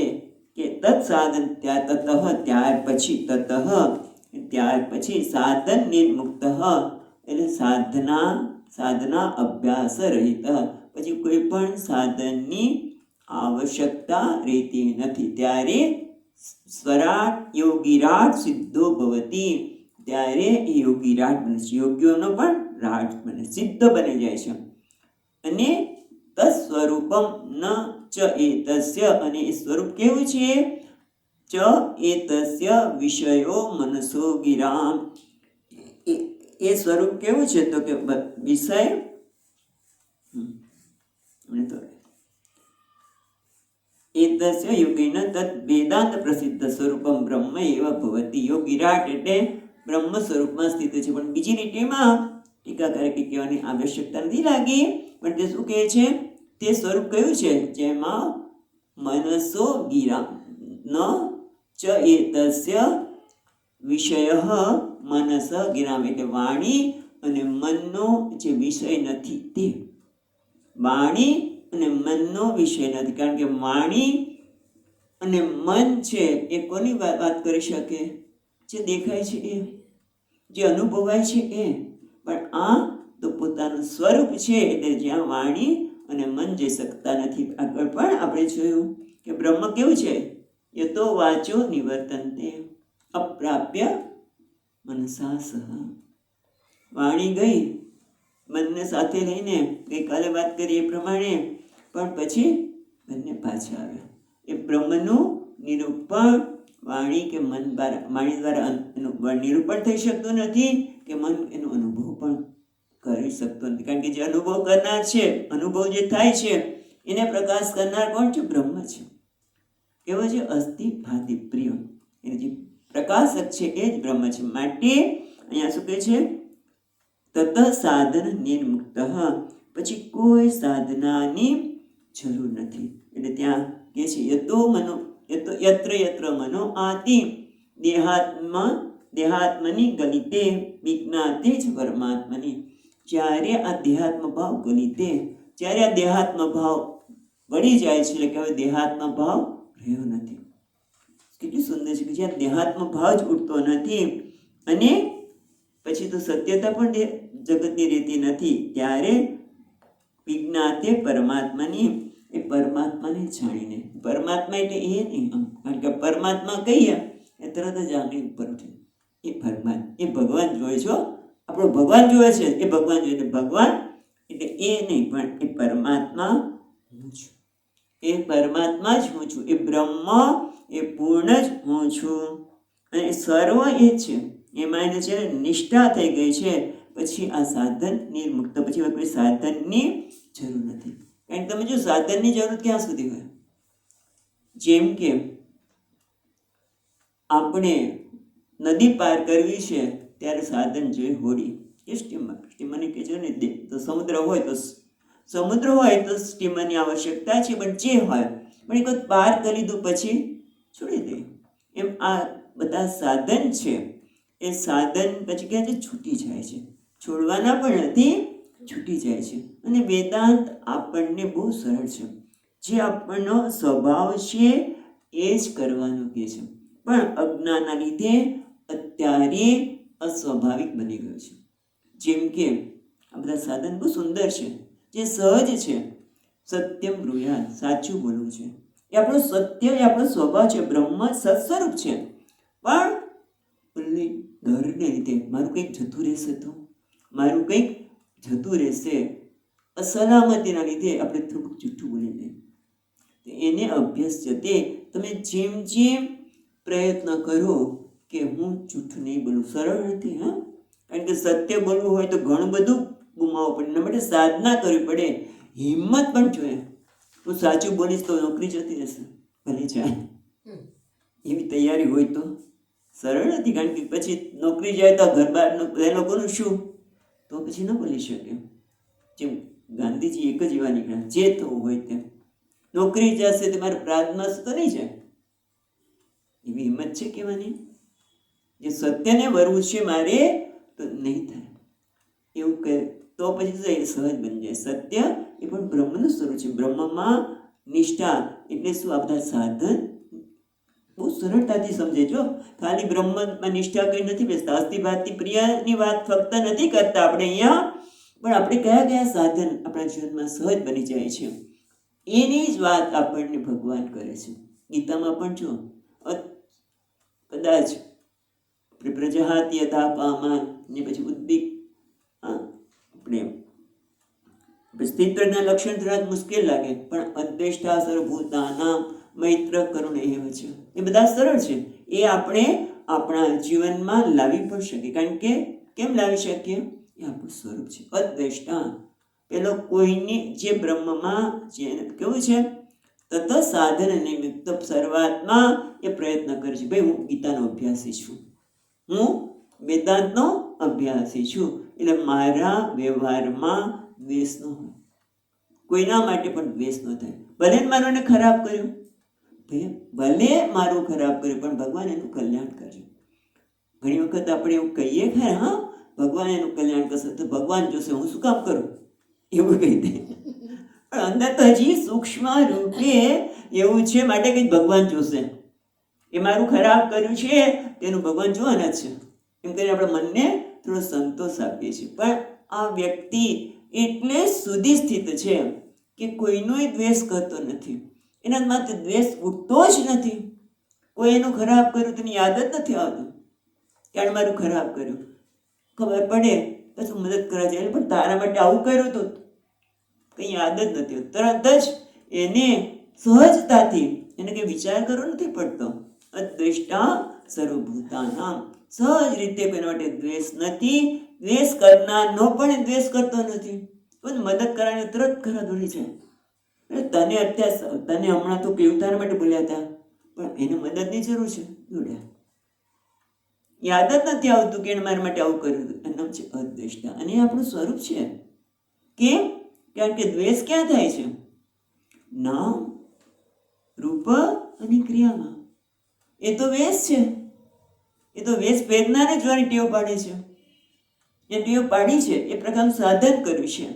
કે તત્સાધન ત્યાર પછી સાધન નિર્મુક્ત એટલે સાધના અભ્યાસ રહિત, પછી કોઈ પણ સાધનની આવશ્યકતા રહેતી નથી. ત્યારે સ્વરાટ યોગીરાટ સિદ્ધો ભવતી, ત્યારે એ યોગીરાટ બને છે, યોગીઓનો પણ રાટ બને, સિદ્ધ બની જાય છે. અને તત્સ્વરૂપમ ન ચ એતસ્ય, અને એ સ્વરૂપ કેવું છે? ચ એતસ્ય વિષયો મનસો ગિરામ, એ સ્વરૂપ કેવું છે? તો કે વિષય એતસ્ય યોગીન તત્ વેદાંત પ્રસિદ્ધ સ્વરૂપમ બ્રહ્મ એવ ભવતી. યોગીરાટ એટલે બ્રહ્મ સ્વરૂપમાં સ્થિત છે. પણ બીજી લીટીમાં ટીકાકારે કે કહેવાની આવશ્યકતા નથી લાગી, પણ તે શું કહે છે? તે સ્વરૂપ કયું છે? જેમાં મનસો ગિરા ન ચ એતસ્ય વિષય મનસ ગિરામ, એટલે વાણી અને મનનો જે વિષય નથી તે. વાણી અને મનનો વિષય નથી, કારણ કે વાણી અને મન છે એ કોની વાત કરી શકે? જે દેખાય છે એ, જે અનુભવાય છે એ. પણ આ તો પોતાનું સ્વરૂપ છે, એટલે જ્યાં વાણી અને મન જઈ શકતા નથી. આગળ પણ આપણે જોયું કે બ્રહ્મ કેવું છે? યતો વાચો નિવર્તન્તે અપ્રાપ્ય મનસા સહ. વાણી ગઈ મનને સાથે લઈને, ગઈકાલે વાત કરી એ પ્રમાણે, પણ પછી બંને પાછા આવ્યા. એ બ્રહ્મનું નિરૂપણ વાણી કે મન દ્વારા, વાણી દ્વારા એનું નિરૂપણ થઈ શકતું નથી, કે મન એનો અનુભવ પણ કરી શકતો નથી. કારણ કે જે અનુભવ કરનાર છે, અનુભવ જે થાય છે એને પ્રકાશ કરનાર કોણ છે? બ્રહ્મ છે. કેવો છે? અસ્થિ ભાતિ પ્રિય, એને જે પ્રકાશક છે એ જ બ્રહ્મ છે. માટે અહીંયા શું કહે છે? તત સાધન નિર્મુક્ત, પછી કોઈ સાધનાની જરૂર નથી. એટલે ત્યાં કે છે યત્ર મનો આતિ દેહાત્મની ગલિતે વિજ્ઞાતે જ પરમાત્મની. જ્યારે આ દેહાત્મ ભાવ ગલિતે, જ્યારે આ દેહાત્મ ભાવ વળી જાય છે, એટલે કે હવે દેહાત્મ ભાવ રહ્યો નથી. કેટલી સુંદર છે કે જ્યાં દેહાત્મ ભાવ જ ઉઠતો નથી, અને પછી તો સત્યતા પણ જગતની રહેતી નથી, ત્યારે વિજ્ઞાતે પરમાત્માની, એ પરમાત્માને જાણીને. પરમાત્મા એટલે એ નહીં, કારણ કે પરમાત્મા કહીએ એ તરત જ આંગળી ઉપર ઉઠે. એ ભગવાન જોવે છો, આપણો ભગવાન જોવે છે, એ ભગવાન જોવે. એટલે ભગવાન એટલે એ નહીં, પણ એ પરમાત્મા હું છું. એ પરમાત્મા જ હું છું. એ બ્રહ્મ, એ પૂર્ણ જ હું છું, અને સર્વ એ છે. એમાં એને છે નિષ્ઠા થઈ ગઈ છે. પછી આ સાધન નિર્મુક્ત, પછી કોઈ સાધનની જરૂર નથી. કારણ કે તમે જો સાધનની જરૂર ક્યાં સુધી હોય? જેમ કે આપણે નદી પાર કરવી છે ત્યારે સાધન જોઈએ હોડી કે સ્ટીમર. સ્ટીમરની કે છે ને, તો સમુદ્ર હોય તો સ્ટીમરની આવશ્યકતા છે, પણ જે હોય, પણ એક વખત પાર કરી લીધું પછી છોડી દે. એમ આ બધા સાધન છે, એ સાધન પછી કહે છે છૂટી જાય છે. છોડવાના પણ નથી, છૂટી જાય છે. અને વેદાંત આપણને બહુ સરળ છે. જે આપણનો સ્વભાવ છે એ જ કરવાનું કહે છે, પણ અજ્ઞાનના લીધે અત્યારે અસ્વાભાવિક બની ગયું છે. જેમ કે આ બધા સાધન બહુ સુંદર છે, જે સહજ છે. સત્યમ બ્રુયાત, સાચું બોલવું છે, એ આપણો સત્ય, એ આપણો સ્વભાવ છે. બ્રહ્મ સત્સ્વરૂપ છે, પણ ડરને લીધે મારું કંઈક જતું રહેશે, અસલામતીના લીધે આપણે થોડુંક જૂઠું બોલી લઈએ. એને અભ્યાસ જતે તમે જેમ જેમ પ્રયત્ન કરો કે હું જૂઠું નહીં બોલું. સરળ નથી, હા, કારણ કે સત્ય બોલવું હોય તો ઘણું બધું ગુમાવવું પડે, એના માટે સાધના કરવી પડે, હિંમત પણ જોઈએ. હું સાચું બોલીશ તો નોકરી જતી રહેશે, ભલે જાય, એવી તૈયારી હોય તો. સરળ નથી, કારણ કે પછી નોકરી જાય તો ઘર બહારનું એ લોકોનું શું, તો પછી ન બોલી શકે. જેમ ગાંધીજી એક જ એવા નીકળ્યા, જે થવું હોય તેમ. નોકરી જશે તો મારે પ્રાર્થના તો નહીં જાય, એવી હિંમત છે કહેવાની. જે સત્યને વરવું છે મારે તો નહીં થાય, એવું તો પછી શું થાય? સહજ બની જાય. સત્ય એ પણ બ્રહ્મનું સ્વરૂપ છે. બ્રહ્મમાં નિષ્ઠા એટલે શું? આ બધા સાધન બહુ સરળતાથી સમજે છો. ખાલી બ્રહ્મમાં નિષ્ઠા કઈ નથી બેસતા. અસ્થિભાતી પ્રિયની વાત ફક્ત નથી કરતા આપણે અહીંયા, પણ આપણે કયા કયા સાધન આપણા જીવનમાં સહજ બની જાય છે એની જ વાત આપણને ભગવાન કરે છે. ગીતામાં પણ જો કદાચ પ્રજહાતિ યથા કામાન ને પછી ઉદ્દીક આપણે સ્થિતના લક્ષણ થોડા મુશ્કેલ લાગે, પણ અદ્વેષ્ટા સર્વભૂતાનાં મૈત્ર કરુણ એવ છે, એ બધા સરળ છે. એ આપણે આપણા જીવનમાં લાવી પણ શકીએ. કારણ કે કેમ લાવી શકીએ? એ આપણું સ્વરૂપ છે અદ્વેષ્ટા. પેલો કોઈની જે બ્રહ્મમાં જે કેવું છે તત સાધન નિમિત્ત શરૂઆતમાં એ પ્રયત્ન કરે છે. ભાઈ હું ગીતાનો અભ્યાસી છું, હું વેદાંતનો અભ્યાસી છું, એટલે મારા વ્યવહારમાં દ્વેષ ન હોય, કોઈના માટે પણ દ્વેષ ન થાય. ભલે મારોને ખરાબ કર્યું, ભલે મારું ખરાબ કર્યું, પણ ભગવાન એનું કલ્યાણ કરજો. ઘણી વખત આપણે એવું કહીએ ખરા, હા ભગવાન એનું કલ્યાણ કરશે તો ભગવાન જોશે, હું શું કામ કરું એવું કહી દે. પણ અંદર તો હજી સૂક્ષ્મ રૂપે એવું છે માટે કંઈક ભગવાન જોશે. એ મારું ખરાબ કર્યું છે તેનું ભગવાન જોવાના છે, એમ કરીને આપણે મનને થોડો સંતોષ આપીએ છીએ. પણ આ વ્યક્તિ એટલે સુધી સ્થિત છે કે કોઈનો દ્વેષ કરતો નથી, એના માત્ર દ્વેષ ઉઠતો જ નથી. કોઈ એનું ખરાબ કર્યું તેની યાદ જ નથી આવતું કે આણે મારું ખરાબ કર્યું. ખબર પડે પછી મદદ કરવા જાય, પણ તારા માટે આવું કર્યું હતું કંઈ યાદ જ નથી. તરત જ એને સહજતાથી એને કંઈ વિચાર કરવો નથી પડતો. અદ્વેષ્ટા સર્વભૂતાનાં, સહજ રીતે કોઈના માટે દ્વેષ નથી. દ્વેષ કરનારનો પણ દ્વેષ કરતો નથી. પણ મદદ કરવાની તરત ખરા દોડી જાય. તને અત્યારે તને હમણાં તો કેવું તારા માટે બોલ્યા હતા, પણ એને મદદની જરૂર છે, દોડ્યા. યાદ જ નથી આવતું કે એને મારા માટે આવું કર્યું હતું. એનું નામ છે અદ્વેષ્ટા. અને એ આપણું સ્વરૂપ છે. કેમ? કારણ કે દ્વેષ ક્યાં થાય છે? નામ, રૂપ અને ક્રિયામાં. એ તો વેશ છે. એ તો વેશ પહેરનારે જોવાની ટેવ પાડે છે. એ ટેવ પાડી છે, એ પ્રકારનું સાધન કર્યું છે.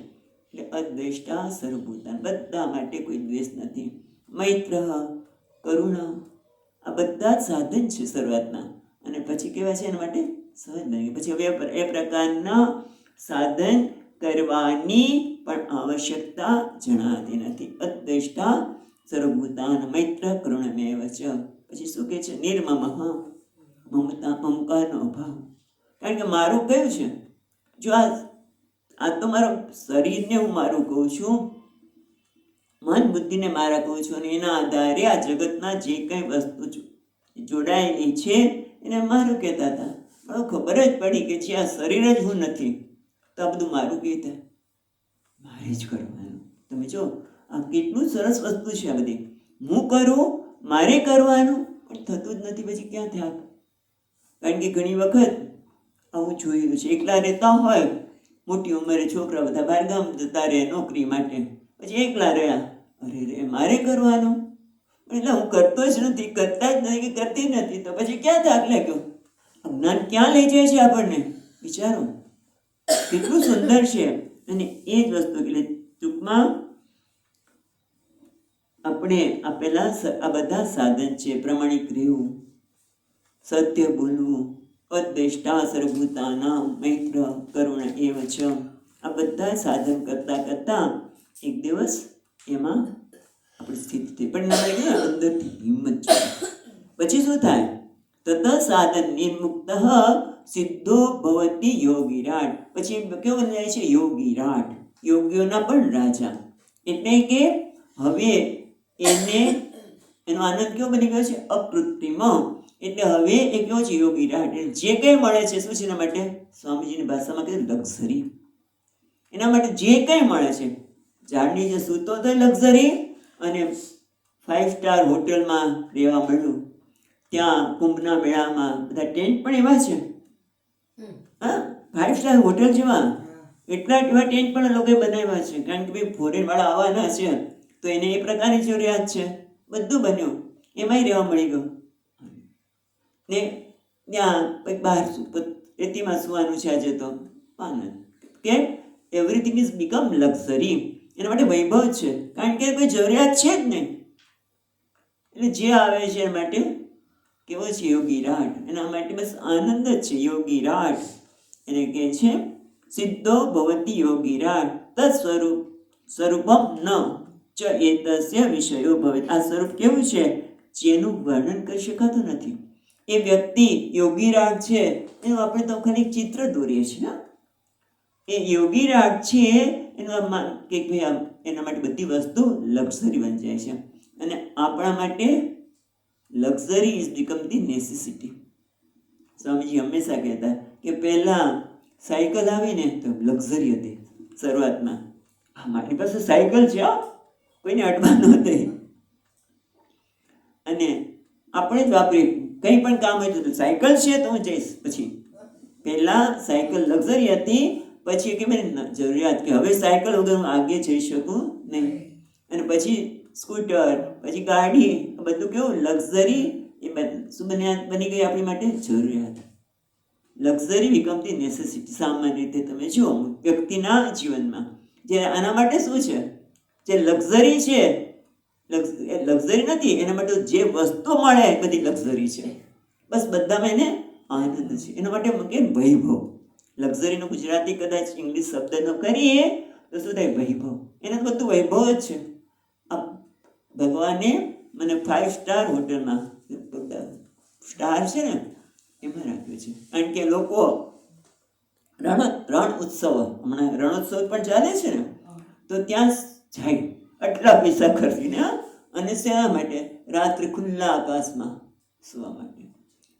એટલે અદ્વેષ્ટા સર્વભૂતાન, બધા માટે કોઈ દ્વેષ નથી. મૈત્ર, કરુણા, આ બધા જ સાધન છે શરૂઆતના. અને પછી કેવા છે એના માટે સહજ બની. પછી હવે એ પ્રકારના સાધન કરવાની પણ આવશ્યકતા જણાતી નથી. અદ્વેષ્ટા સર્વભૂતાન મૈત્ર કરુણમેવ ચ. પછી શું કહે છે? નિર્મમઃ, મમતા મમકારનો અભાવ. કારણ કે મારું કયું છે? જો આ તો મારો શરીરને હું મારું કહું છું, મન બુદ્ધિને મારા કહું છું, અને એના આધારે આ જગતના જે કંઈ વસ્તુ જોડાયેલી છે એને મારું કહેતા હતા. પણ ખબર જ પડી કે જે આ શરીર જ હું નથી, તો આ બધું મારું કહેતા, મારે જ કરવાનું. તમે જો આ કેટલું સરસ વસ્તુ છે. આ બધી હું કરું, મારે કરવાનું, પણ થતું જ નથી. પછી ક્યાં થાય? કારણ કે ઘણી વખત આવું જોયેલું છે, એકલા રહેતા હોય, મોટી ઉંમરે છોકરા બધા બહારગામ જતા રહે નોકરી માટે, પછી એકલા રહ્યા, અરે રે મારે કરવાનું, એટલે હું કરતો જ નથી, કરતા જ નથી કે કરતી નથી. તો પછી ક્યાં થાક લાગ્યો? જ્ઞાન ક્યાં લઈ જાય છે આપણને? વિચારો કેટલું સુંદર છે. અને એ જ વસ્તુ એટલે ટૂંકમાં આપણે આપેલા આ બધા સાધન છે. પ્રમાણિક રહેવું, સત્ય બોલવું, અદ્વેષ્ટા સર્વભૂતાનાં મૈત્ર કરુણ એવ ચ. આ બધા સાધન કરતા કરતા એક દિવસ એમાં આપણી સ્થિતિ થઈ. પણ અંદરથી હિંમત છે. પછી શું થાય? તત સાધન નિર્મુક્ત સિદ્ધો ભવતી યોગીરાટ. પછી કેવો બની જાય છે? યોગીરાટ, યોગીઓના પણ રાજા. એટલે કે હવે એનો આનંદ કેવો બની ગયો છે? અકૃત્રિમ. એટલે હવે એ કેવો છે? યોગીરાટ. જે કંઈ મળે છે શું છે એના માટે? સ્વામીજીની ભાષામાં કીધું લક્ઝરી. એના માટે જે કંઈ મળે છે, ઝાડની જે સૂતો તો લક્ઝરી, અને 5 સ્ટાર હોટલમાં રહેવા મળ્યું, ત્યાં કુંભના મેળામાં બધા ટેન્ટ પણ એવા છે. હા, 5 સ્ટાર હોટલ જેવા એટલા એવા ટેન્ટ પણ લોકોએ બનાવ્યા છે. કારણ કે ભાઈ ફોરેન વાળા આવવાના છે તો એને એ પ્રકારની જરૂરિયાત છે. બધું બન્યું, એમાંય રહેવા મળી ગયું. ને ત્યાં કંઈક બહાર રેતીમાં સુવાનું છે આજે તો. કેમ? Everything is become luxury. એના માટે વૈભવ છે, કારણ કે કોઈ જરૂરિયાત છે જ નહીં. એટલે જે આવે છે એના માટે કેવો છે? યોગીરાટ. એના માટે બસ આનંદ જ છે. યોગીરાટ એને કહે છે સિદ્ધો ભવતી યોગીરાટ તત્સ્વરૂપ સ્વરૂપમ ન ચ એતસ્ય વિષયો ભવે. આ સ્વરૂપ કેવું છે? જેનું વર્ણન કરી શકાતું નથી. એ વ્યક્તિ યોગીરાટ છે એનું આપણે તો ખાલી ચિત્ર દોરીએ છીએ. એ યોગીરાટ છે એનું કે ભાઈ એના માટે બધી વસ્તુ લક્ઝરી બની જાય છે. અને આપણા માટે luxury is become the necessity. Swamiji હંમેશા કહેતા કે પહેલાં સાયકલ આવીને તો લક્ઝરી હતી શરૂઆતમાં. મારી પાસે સાયકલ છે, કોઈને અડવા નહોતી. અને આપણે જ વાપરીએ, કંઈ પણ કામ હોય તો સાયકલ છે તો હું જઈશ. પછી પહેલાં સાયકલ લક્ઝરી હતી, પછી કે મને જરૂરિયાત કે હવે સાયકલ વગર હું આગે જઈ શકું નહીં. અને પછી સ્કૂટર, પછી ગાડી, બધું કેવું લક્ઝરી. એ શું બની ગઈ આપણી માટે? જરૂરિયાત. Luxury become the necessity. સામાન્ય રીતે તમે જુઓ વ્યક્તિના જીવનમાં જે આના માટે શું છે? જે લક્ઝરી છે લક્ઝરી નથી, એના માટે જે વસ્તુ મળે એ બધી લક્ઝરી છે. બસ બધામાં એને આનંદ છે. એના માટે કે વૈભવ. લક્ઝરીનું ગુજરાતી કદાચ ઇંગ્લિશ શબ્દનો કરીએ તો શું થાય? વૈભવ. એને તો બધું વૈભવ જ છે. ભગવાને મને 5 સ્ટાર હોટલમાં સ્ટાર છે ને એમાં રાખ્યું છે. કારણ કે લોકો રણ ઉત્સવ, હમણાં રણોત્સવ પણ ચાલે છે ને, તો ત્યાં જાય આટલા પૈસા ખર્ચીને. અને શેના માટે? રાત્રે ખુલ્લા આકાશમાં સુવા માટે.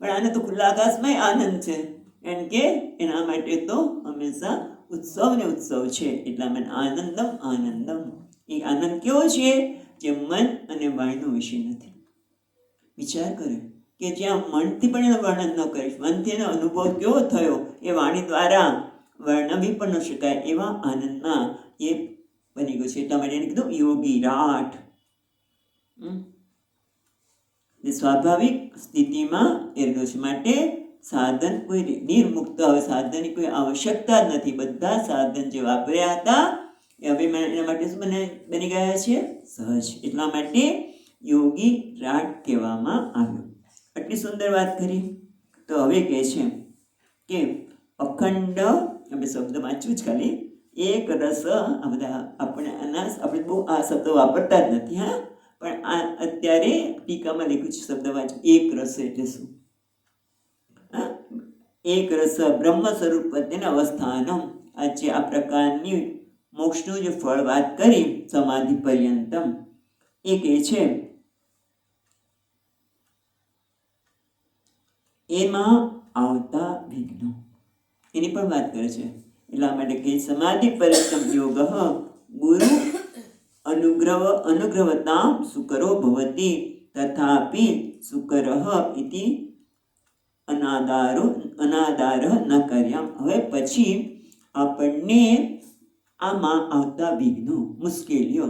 પણ આને તો ખુલ્લા આકાશમાં આનંદ છે, કારણ કે એના માટે તો હંમેશા ઉત્સવ ને ઉત્સવ છે. એટલા માટે આનંદમ આનંદમ. એ આનંદ કેવો છે? જે મન અને વાણીનો વિષય નથી. વિચાર કરે કે જ્યાં મનથી પણ એનું વર્ણન ન કરીશ, મનથી એનો અનુભવ કેવો થયો એ વાણી દ્વારા વર્ણવી પણ ન શકાય એવા આનંદમાં એ બની ગયો છે. એટલા માટે એને કીધું યોગીરાટ. સ્વાભાવિક સ્થિતિમાં એ રહ્યો છે. માટે સાધન કોઈ નિર્મુક્ત, હવે સાધનની કોઈ આવશ્યકતા જ નથી. બધા સાધન જે વાપર્યા હતા એ હવે એના માટે શું બની ગયા છે? સહજ. એટલા માટે યોગી રાટ કહેવામાં આવ્યો. આટલી સુંદર વાત કરી. તો હવે કહે છે કે અખંડ, આપણે શબ્દ વાંચ્યું જ ખાલી, એક રસ. આ બધા આપણે બહુ આ શબ્દ વાપરતા જ નથી. હા, પણ આ અત્યારે ટીકામાં લખ્યું છે શબ્દ વાંચ્યું. એક રસ એટલે શું? એક રસ બ્રહ્મ સ્વરૂપ તેના અવસ્થાનમ. આજે આ પ્રકારની મોક્ષનું જે ફળ વાત કરી સમાધિ પર્યંતમ, એ કહે છે એમાં આવતા વિઘ્નો એની પણ વાત કરે છે. એટલા માટે કે સમાધિ પર્યંતમ યોગ ગુરુ અનુગ્રહવતામ સુકરો ભવતી તથાપિ સુકરઃ ઇતિ અનાદાર ન કર્યામ. હવે પછી આપણને આમાં આવતા વિઘ્નો, મુશ્કેલીઓ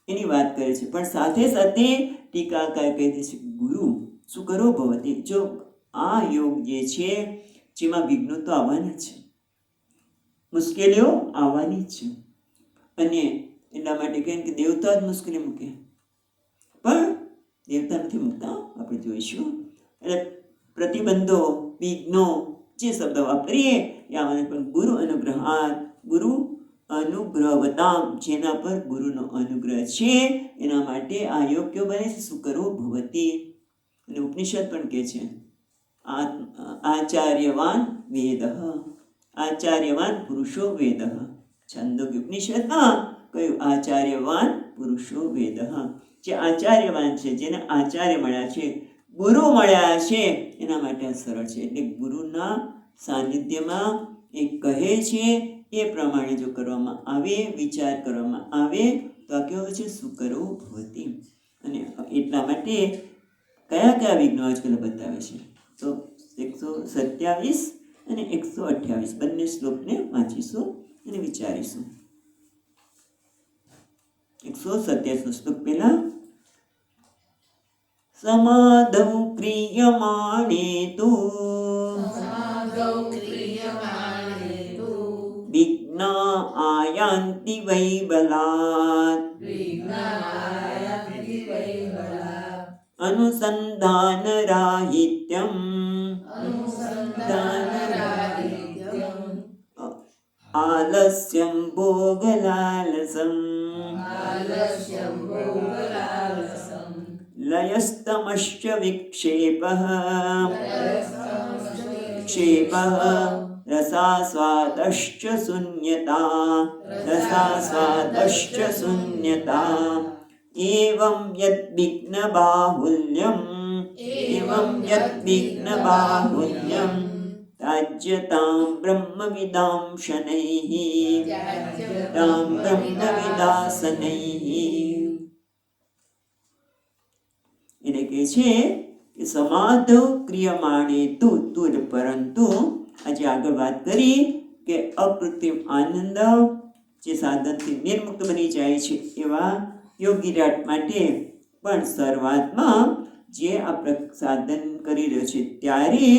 એની વાત કરે છે. પણ સાથે સાથે ટીકાકાર કહે છે ગુરુ સુકરો ભવતી. જો આ યોગ જે છે જેમાં વિઘ્નો તો આવવાના છે, મુશ્કેલીઓ આવવાની જ છે. અને એટલા માટે કહે કે દેવતા જ મુશ્કેલી મૂકે, પણ દેવતા નથી મૂકતા. આપણે જોઈશું. એટલે પ્રતિબંધો, વિઘ્નો જે શબ્દ વાપરીએ એ આવવાના. પણ ગુરુ અનુગ્રહાત, ગુરુ અનુગ્રહવતામ, જેના પર ગુરુનો અનુગ્રહ છે એના માટે આ યોગ કયો બને છે? સુકરો ભવતી. અને ઉપનિષદ પણ કહે છે આચાર્યવાન વેદ, આચાર્યવાન પુરુષો વેદ. છંદોગ્ય ઉપનિષદમાં કયું? આચાર્યવાન પુરુષો વેદ. જે આચાર્યવાન છે, જેને આચાર્ય મળ્યા છે, ગુરુ મળ્યા છે, એના માટે આ સરળ છે. એટલે ગુરુના સાનિધ્યમાં એ કહે છે એ પ્રમાણે જો કરવામાં આવે, વિચાર કરવામાં આવે તો આ કેવું છે? સુકરો ભવતી. અને એટલા માટે કયા કયા વિઘ્નો આજકાલ બતાવે છે? તો 127 અને 128 બંને શ્લોકને વાંચીશું અને વિચારીશું. 127 શ્લોક પહેલા સમાદૌ ક્રિયમાણે તુ વિઘ્ન વિઘ્ન આયાન્તિ વૈ બલાત અનુસંધાન રાહિત્યમ આલસ્યમ ભોગલાલસમ લયસ્તમશ્ચ વિક્ષેપઃ રસાસ્વાદશ્ચ શૂન્યતા એવં યદ વિઘ્ન બાહુલ્યમ ત્યાજ્યતાં બ્રહ્મવિદાં શનૈઃ એટલે કે છે કે સમાધ ક્રિયમાણે તુર પરંતુ આજે આગળ વાત કરી કે અકૃત્રિમ આનંદ જે સાધનથી નિર્મુક્ત બની જાય છે એવા યોગીરાટ માટે પણ શરૂઆતમાં જે આ સાધન કરી રહ્યો છે ત્યારે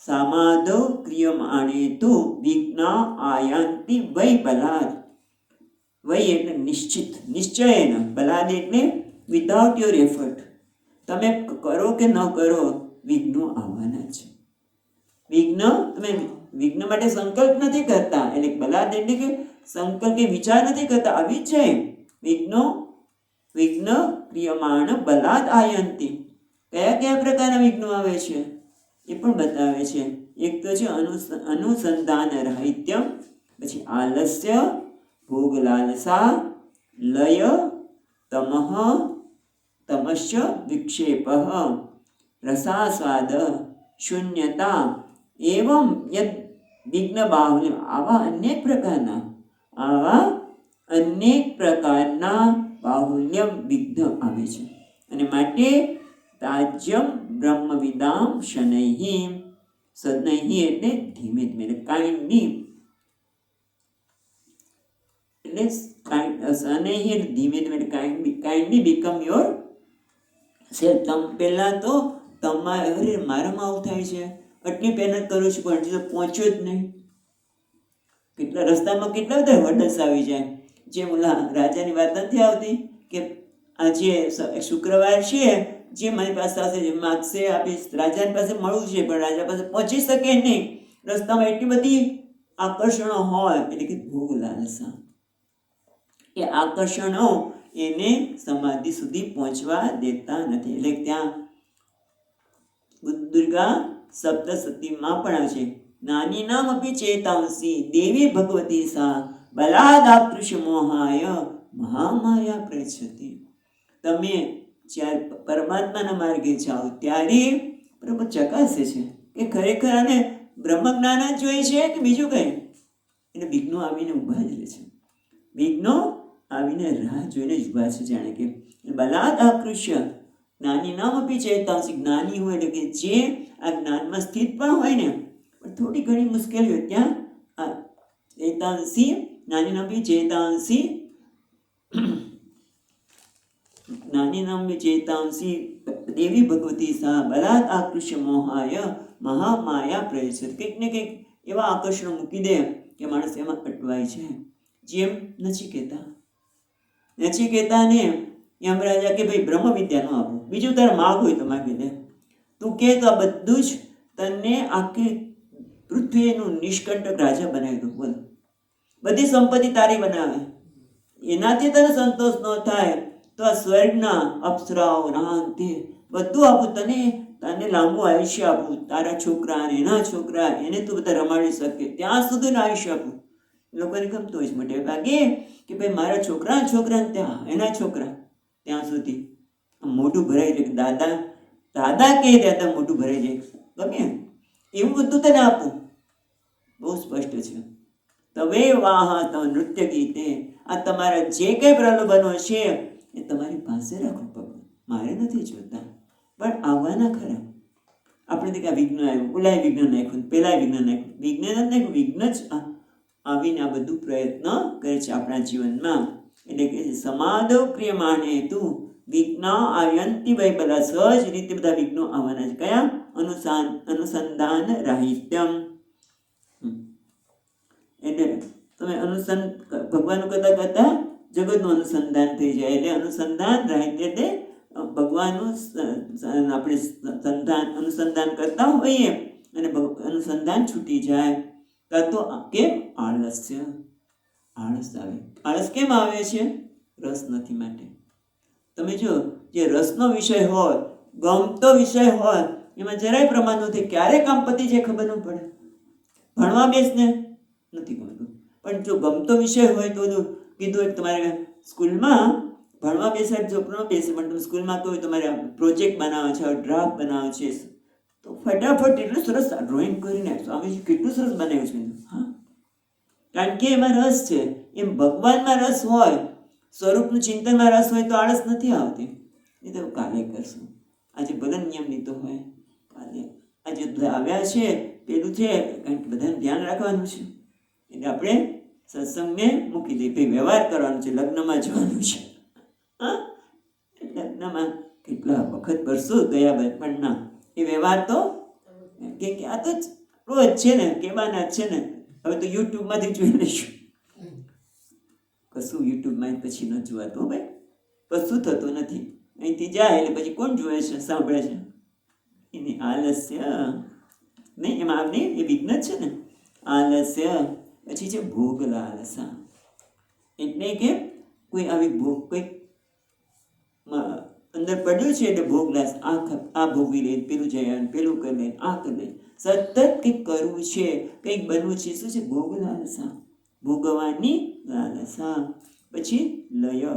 સમાધ ક્રિયમાણે તુ વિઘ્ન આયાન્તિ વૈ બલાદ. વૈ એટલે નિશ્ચિત, નિશ્ચયન. બલાદ એટલે વિધાઉટ યોર એફર્ટ. તમે કરો કે ન કરો વિઘ્નો આવવાના છે. વિઘ્ન તમે વિઘ્ન માટે સંકલ્પ નથી કરતા, એટલે બલાદ એટલે કે સંકલ્પ કે વિચાર નથી કરતા, આવી જ છે વિઘ્નો. વિઘ્ન ક્રિયમાણ બલાદ આયંતિ. કયા કયા પ્રકારના વિઘ્નો આવે છે એ પણ બતાવે છે. એક તો છે અનુસંધાન રાહિત્યમ, પછી આલસ્ય, ભોગ લાલસા, લય, તમશ્ચ વિક્ષેપ, રસાસ્વાદ, શૂન્યતા, એવં યદ વિઘ્ન બાહુલ્યમ. આવા અનેક પ્રકારના બાહુલ્યમ વિઘ્ન આવે છે. અને માટે તાજ્યમ બ્રહ્મવિદામ શનૈઃ. સદનૈઃ એટલે ધીમે ધીમે, કાઇન્ડલી, એટલે શનૈઃ એટલે ધીમે ધીમે, કાઇન્ડલી બીકમ યોર સેલ્ફ. પહેલા તો તમારે મારામાં આવું થાય છે, આટલી મહેનત કરું છું પણ હજી તો પહોંચ્યો જ નહીં. કેટલા રસ્તામાં કેટલા બધા હર્ડલ્સ આવી જાય. જે ઓલા રાજાની વાત નથી આવતી કે આજે શુક્રવાર છે, જે મારી પાસે આવશે, જે માગશે આપીશ. રાજાની પાસે મળવું છે પણ રાજા પાસે પહોંચી શકે નહીં. રસ્તામાં એટલી બધી આકર્ષણો હોય, એટલે કે ભોગ લાલસા. એ આકર્ષણો એને સમાધિ સુધી પહોંચવા દેતા નથી. એટલે ત્યાં દુર્ગા સપ્તસતીમાં પણ આવે છે, નાની નામ અપી ચેતાંસી દેવી ભગવતી સા બલાદાકૃષ્ય મોહાય મહામાયા પ્રચતિ. તમે જ્યારે પરમાત્માના માર્ગે જાઓ ત્યારે પ્રભુ ચકાસે છે કે ખરેખર આને બ્રહ્મ જ્ઞાન જ જોઈએ છે કે બીજું કંઈ. એટલે વિઘ્નો આવીને ઊભા જ રહે છે. વિઘ્નો આવીને રાહ જોઈને જ ઊભા છે. જાણે કે બલાદ આકૃષ્ય જ્ઞાની નામ અપી ચેતાંસી. જ્ઞાની હોય એટલે કે જે આ જ્ઞાનમાં સ્થિત પણ હોય ને, પણ થોડી ઘણી મુશ્કેલી હોય ત્યાં આ ચેતાંસી, જ્ઞાની નામ અપી ચેતાંસી, જ્ઞાની નામ ચેતાંસી દેવી ભગવતી સા બલાદ આકૃષ્ય મોહાય મહામાયા પ્રયચ્છત. કંઈક ને કંઈક એવા આકર્ષણો મૂકી દે કે માણસ એમાં અટવાય છે. જેમ નચિકેતાને યમરાજા કે ભાઈ બ્રહ્મ વિદ્યાનું આપો, બીજું તારે માગ હોય તો માગી દે. તું કે તો આ બધું જ તને આખી પૃથ્વીનું નિષ્કંટક રાજા બનાવી દઉં. બોલ, બધી સંપત્તિ તારી બનાવે, એનાથી તને સંતોષ ન થાય તો આ સ્વર્ગના અપ્સરાઓ રામ તે બધું આપું તને, તને લાંબુ આયુષ્ય આપું, તારા છોકરા અને એના છોકરા એને તું બધા રમાડી શકે ત્યાં સુધીનું આયુષ્ય આપું. લોકોને ગમતું હોય છે મોટે ભાગે કે ભાઈ મારા છોકરા ત્યાં એના છોકરા ત્યાં સુધી મોઢું ભરાઈ જાય. દાદા કે ત્યાં મોઢું ભરાઈ જાય. ગમે એવું બધું તને આપું. બહુ સ્પષ્ટ છે. તવે વાહ તો નૃત્ય ગીતે. આ તમારા જે કંઈ પ્રલોભનો છે એ તમારી પાસે રાખો ભગવાન, મારે નથી જોતા. પણ આવવાના ખરા. આપણે તો કે વિઘ્ન આવ્યું, ઓલાય વિઘ્ન નાખ્યું, પેલાય વિઘ્ન નાખ્યું. વિઘ્ન નથી નાખ્યું, વિઘ્ન જ આવીને આ બધું પ્રયત્ન કરે છે આપણા જીવનમાં. એટલે કે સમાધ ક્રિયમાણે તું વિઘ્ન આયંતિ વૈ બલા. સહજ રીતે બધા વિઘ્નો આવવાના છે. કયા? અનુસંધાન રાહિત્યમ. એટલે તમે ભગવાનનું કરતા કરતા જગતનું અનુસંધાન થઈ જાય. એટલે અનુસંધાન રાઈટ એટલે ભગવાનનું આપણે અનુસંધાન કરતા હોઈએ અને અનુસંધાન છૂટી જાય. કાં તો કેમ આળસ આવે. આળસ કેમ આવે છે? રસ નથી માટે. તમે જો જે રસનો વિષય હોય, ગમતો વિષય હોય, એમાં જરાય પ્રમાણ નથી. ક્યારે કામ પતી જાય ખબર ન પડે. ભણવા બેસને નથી ગમતું, પણ જો ગમતો વિષય હોય તો કીધું તમારે સ્કૂલમાં ભણવા બેસે છોકરો બેસે, પણ તમે સ્કૂલમાં તો તમારે પ્રોજેક્ટ બનાવે છે, ડ્રાફ્ટ બનાવે છે, તો ફટાફટ એટલું સરસ ડ્રોઈંગ કરીને સ્વામીજી કેટલું સરસ બનાવ્યું છે. હા, કારણ કે એમાં રસ છે. એમ ભગવાનમાં રસ હોય, સ્વરૂપનું ચિંતનમાં રસ હોય તો આળસ નથી આવતી. એ તો કાલે કરશું, આજે ભલે નિયમિત હોય, કાલે આજે આવ્યા છે પેલું છે, કારણ કે બધાને ધ્યાન રાખવાનું છે. એટલે આપણે સત્સંગને મૂકી દઈએ, ભાઈ વ્યવહાર કરવાનો છે, લગ્નમાં જવાનું છે. હા, લગ્નમાં કેટલા વખત ભરશું ગયા બાદ, પણ ના, એ વ્યવહાર તો કે આ તો રોજ છે ને, કહેવાના જ છે ને. હવે તો યુટ્યુબમાંથી જોઈ લઈશું. કશું યુટ્યુબમાં પછી ન જોવાતું ભાઈ, કશું થતું નથી. અહીંથી જાય એટલે પછી કોણ જોવે છે, સાંભળે છે? એની આલસ્ય નહીં, એમાં નહીં, એ વિઘ્ન છે ને. આલસ્ય પછી છે ભોગ લાલસા. એટલે કે કોઈ આવી ભોગ, કોઈ અંદર પડ્યું છે એટલે ભોગ લાસ, આ ભોગવી લે, પેલું જાય, પેલું કરી લે, આ કરી લે, સતત કંઈક કરવું છે, કંઈક બનવું છે. શું છે? ભોગ લાલસા, ભોગવવાની લાલસા. પછી લય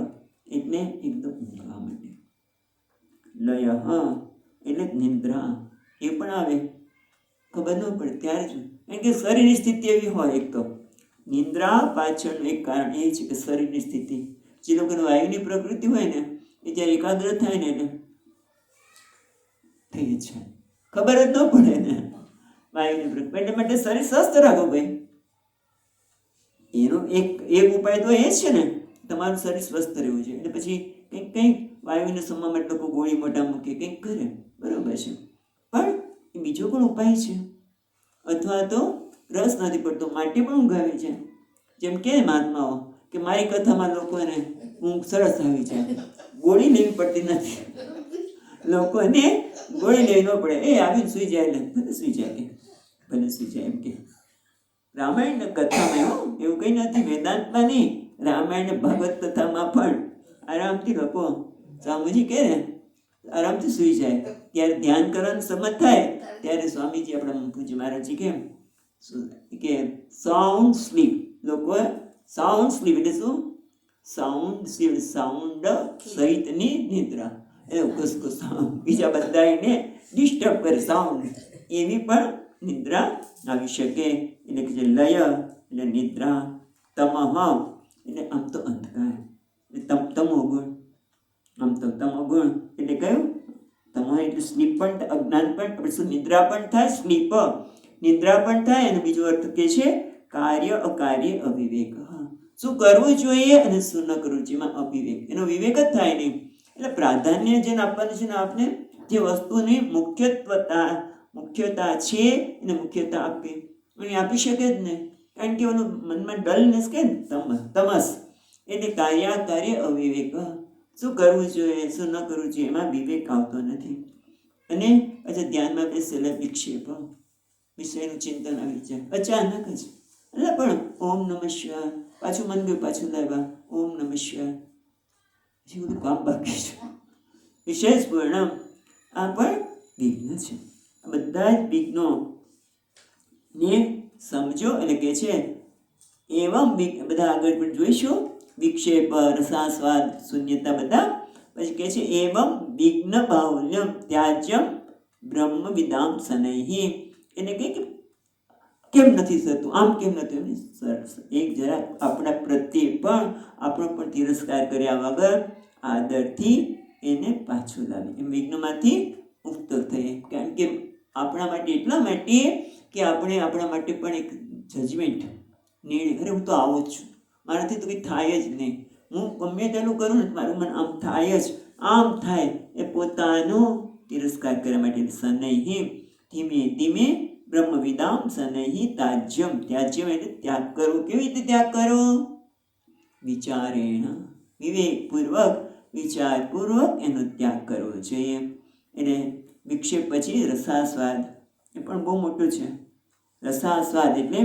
એટલે એકદમ ઊંઘવા માટે. લય એટલે નિંદ્રા, એ પણ આવે, ખબર ન પડે ત્યારે જ. કારણ કે શરીરની સ્થિતિ એવી હોય. એક તો નિંદ્રા પાછળનું એક કારણ એ છે કે શરીરની સ્થિતિ, જે લોકોની વાયુની પ્રકૃતિ હોય ને, એ જ્યારે એકાગ્ર થાય ને એટલે થઈ જ જાય, ખબર જ ન પડે ને. વાયુની પ્રકૃતિ એટલે માટે શરીર સ્વસ્થ રાખો ભાઈ. એનો એક ઉપાય તો એ છે ને, તમારું શરીર સ્વસ્થ રહેવું છે. એટલે પછી કંઈક વાયુને સમવા માટે લોકો ગોળી મોઢા મૂકે, કંઈક કરે, બરાબર છે, પણ એ બીજો પણ ઉપાય છે. અથવા તો રસ નથી પડતો માટે પણ ઊંઘ આવી જાય. જેમ કે મહાત્માઓ કે મારી કથામાં લોકોને ઊંઘ સરસ આવી જાય, ગોળી લેવી પડતી નથી. લોકોને ગોળી લેવી ન પડે, એ આવીને સૂઈ જાય, એટલે ભલે સૂઈ જાય, કે ભલે સૂઈ જાય. એમ કે રામાયણ કથામાં એવું કંઈ નથી, વેદાંતમાં નહીં, રામાયણ ભાગવત કથામાં પણ આરામથી લોકો સ્વામીજી કહે ને આરામથી સૂઈ જાય. ત્યારે ધ્યાન કરવાનું સમજ થાય ત્યારે સ્વામીજી આપણા પૂજ્ય મહારાજજી કે સાઉન્ડ સ્લીપ. લોકો સાઉન્ડ સ્લીપ એટલે શું? સાઉન્ડ સ્લીપ, સાઉન્ડ સહિતની નિદ્રા. બીજા બધાને ડિસ્ટર્બ કરે સાઉન્ડ, એવી પણ નિદ્રા આવી શકે. એટલે કે જે લય એટલે નિદ્રા, તમઃ એટલે આમ તો અંધકાર, તમો ગુણ. આમ તો તમો ગુણ એટલે કયું? તમો એટલે સ્લીપ પણ, અજ્ઞાન પણ, શું નિદ્રા પણ થાય, સ્લીપ નિદ્રા પણ થાય. અને બીજો અર્થ કે છે કાર્ય અકાર્ય અવિવેક. શું કરવું જોઈએ અને શું ન કરવું, જેમાં અવિવેક, એનો વિવેક જ થાય નહીં. એટલે પ્રાધાન્ય જેને આપવાનું છે ને, આપને જે વસ્તુની મુખ્યતા છે એને મુખ્યતા આપી, અને આપી શકે જ નહીં. કારણ કે ઓલું મનમાં ડલનેસ કે તમસ એટલે કાર્ય અવિવેક. શું કરવું જોઈએ, શું ન કરવું જોઈએ, એમાં વિવેક આવતો નથી. અને પછી ધ્યાનમાં બેસેલા વિક્ષેપ, વિષયનું ચિંતન આવી જાય અચાનક જ. એટલે પણ ઓમ નમઃ શિવાય, પાછું મન ગયું, પાછું લાવ્યા ઓમ નમઃ શિવાય, પછી બધું કામ બાકી છે. વિશેષ પરિણામ આ પણ વિઘ્ન છે. આ બધા જ વિઘ્નો ને સમજો. એટલે કે છે એવમ બધા આગળ પણ જોઈશું, વિક્ષેપ, રસાસ્વાદ, શૂન્યતા બધા. પછી કહે છે એવમ વિઘ્ન બાહુલ્યમ ત્યાજ્યમ બ્રહ્મ વિદામ શનૈહિ. એટલે કે કેમ નથી થતું, આમ કેમ નથી. એક જરા આપણા પ્રત્યે પણ આપણો પણ તિરસ્કાર કર્યા વગર આદરથી એને પાછું લાવી, એમ વિઘ્નમાંથી મુક્ત થઈએ. કારણ કે આપણા માટે, એટલા માટે કે આપણે આપણા માટે પણ એક જજમેન્ટ, નિર્ણય, અરે હું તો આવો જ છું, મારાથી તો કંઈ થાય જ નહીં, હું ગમે તેનું કરું ને મારું મન આમ થાય જ, આમ થાય. એ પોતાનો તિરસ્કાર કરવા માટે શનૈહિ, ધીમે ધીમે બ્રહ્મવિદામ શનૈ ત્યાજ્યમ. ત્યાજ્યમ એટલે ત્યાગ કરવો. કેવી રીતે ત્યાગ કરો? વિચારેણ, વિવેકપૂર્વક, વિચારપૂર્વક એનો ત્યાગ કરવો જોઈએ. એટલે વિક્ષેપ પછી રસાસ્વાદ, એ પણ બહુ મોટું છે. રસાસ્વાદ એટલે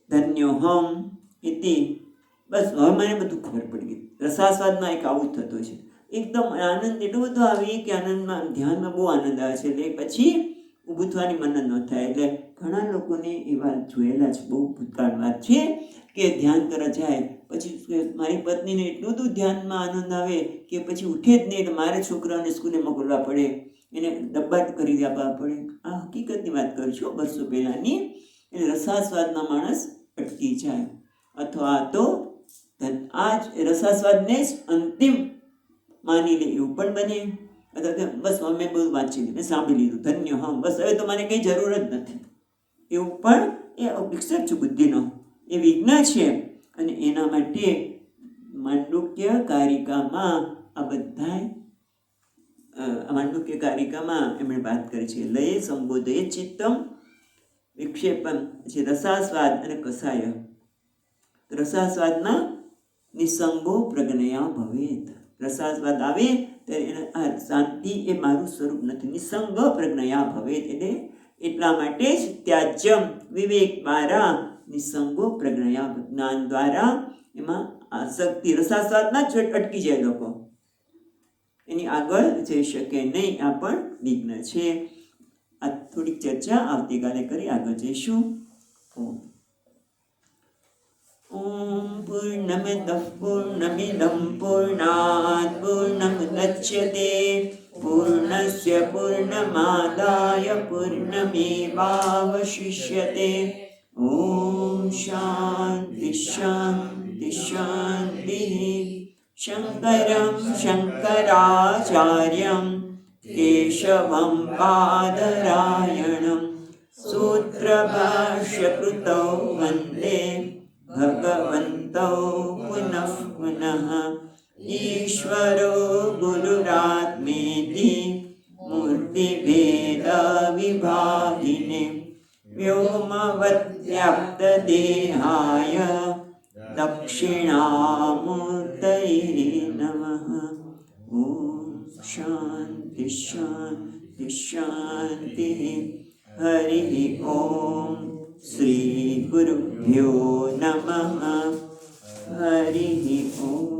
ધન્યોહમ ઇતિ. બસ હવે મને બધું ખબર પડી ગઈ. રસાસ્વાદમાં એક આવું થતું છે, એકદમ આનંદ એટલો બધો આવી કે આનંદમાં, ધ્યાનમાં બહુ આનંદ આવે છે, એટલે પછી ઊભું થવાની મન ન થાય. એટલે ઘણા લોકોને એવા જોયેલા છે, બહુ ભૂતકાળમાં છે કે ધ્યાન કરવા જાય પછી મારી પત્નીને એટલું બધું ધ્યાનમાં આનંદ આવે કે પછી ઉઠે જ નહીં, એટલે મારે છોકરાઓને સ્કૂલે મોકલવા પડે, એને ડબ્બા કરી આપવા પડે. આ હકીકતની વાત કરું છું, વર્ષો પહેલાંની. એટલે રસાસ્વાદમાં માણસ અટકી જાય, અથવા તો આ જ રસાસ્વાદને જ અંતિમ માની લે એવું પણ બને. અથવા બસ અમે બધું વાંચી લીધું, મેં સાંભળી લીધું, ધન્ય, હા બસ હવે તો મને કંઈ જરૂર જ નથી, એવું પણ એ વિક્ષેપ છે બુદ્ધિનો, એ વિઘ્ન છે. અને એના માટે માંડુક્ય કારિકામાં આ બધાય માંડુક્ય કારિકામાં એમણે વાત કરી છે. લયે સંબોધયે ચિત્તમ વિક્ષેપમ, પછી રસાસ્વાદ અને કસાય. રસાસ્વાદમાં નિસંગો પ્રજ્ઞયા ભવેત. રસાસ્વાદ આવે ત્યારે આ શાંતિ એ મારું સ્વરૂપ નથી, નિસંગ પ્રજ્ઞયા ભવેત. એટલે એટલા માટે જ ત્યાજ્યમ, વિવેક દ્વારા, નિસંગો પ્રજ્ઞયા, જ્ઞાન દ્વારા એમાં આસક્તિ, રસાસ્વાદમાં જ અટકી જાય લોકો, એની આગળ જઈ શકે નહીં. આ પણ વિઘ્ન છે. આ થોડીક ચર્ચા આવતીકાલે કરી આગળ જઈશું. ઓમ પૂર્ણમદઃ પૂર્ણમિદં પૂર્ણાત પૂર્ણમુદચ્યતે પૂર્ણસ્ય પૂર્ણમાદાય પૂર્ણમેવાવશિષ્યતે. ઓમ શાંતિ શાંતિ શાંતિ. શંકરં શંકરાચાર્યં કેશવં બાદરાયણં સૂત્રભાષ્યકૃતૌ વંદે ભગવन्तौ પુનઃ પુનઃ. ઈશ્વરો ગુરુરાત્મેતિ મૂર્તિભેદ વિભાગિને વ્યોમવદ્વ્યાપ્તદેહાય દક્ષિણામૂર્તયે નમઃ. ઓમ શાંતિ શાંતિ શાંતિ. હરિ ઓમ. શ્રી ગુરુભ્યો નમઃ. હરિ ઓમ.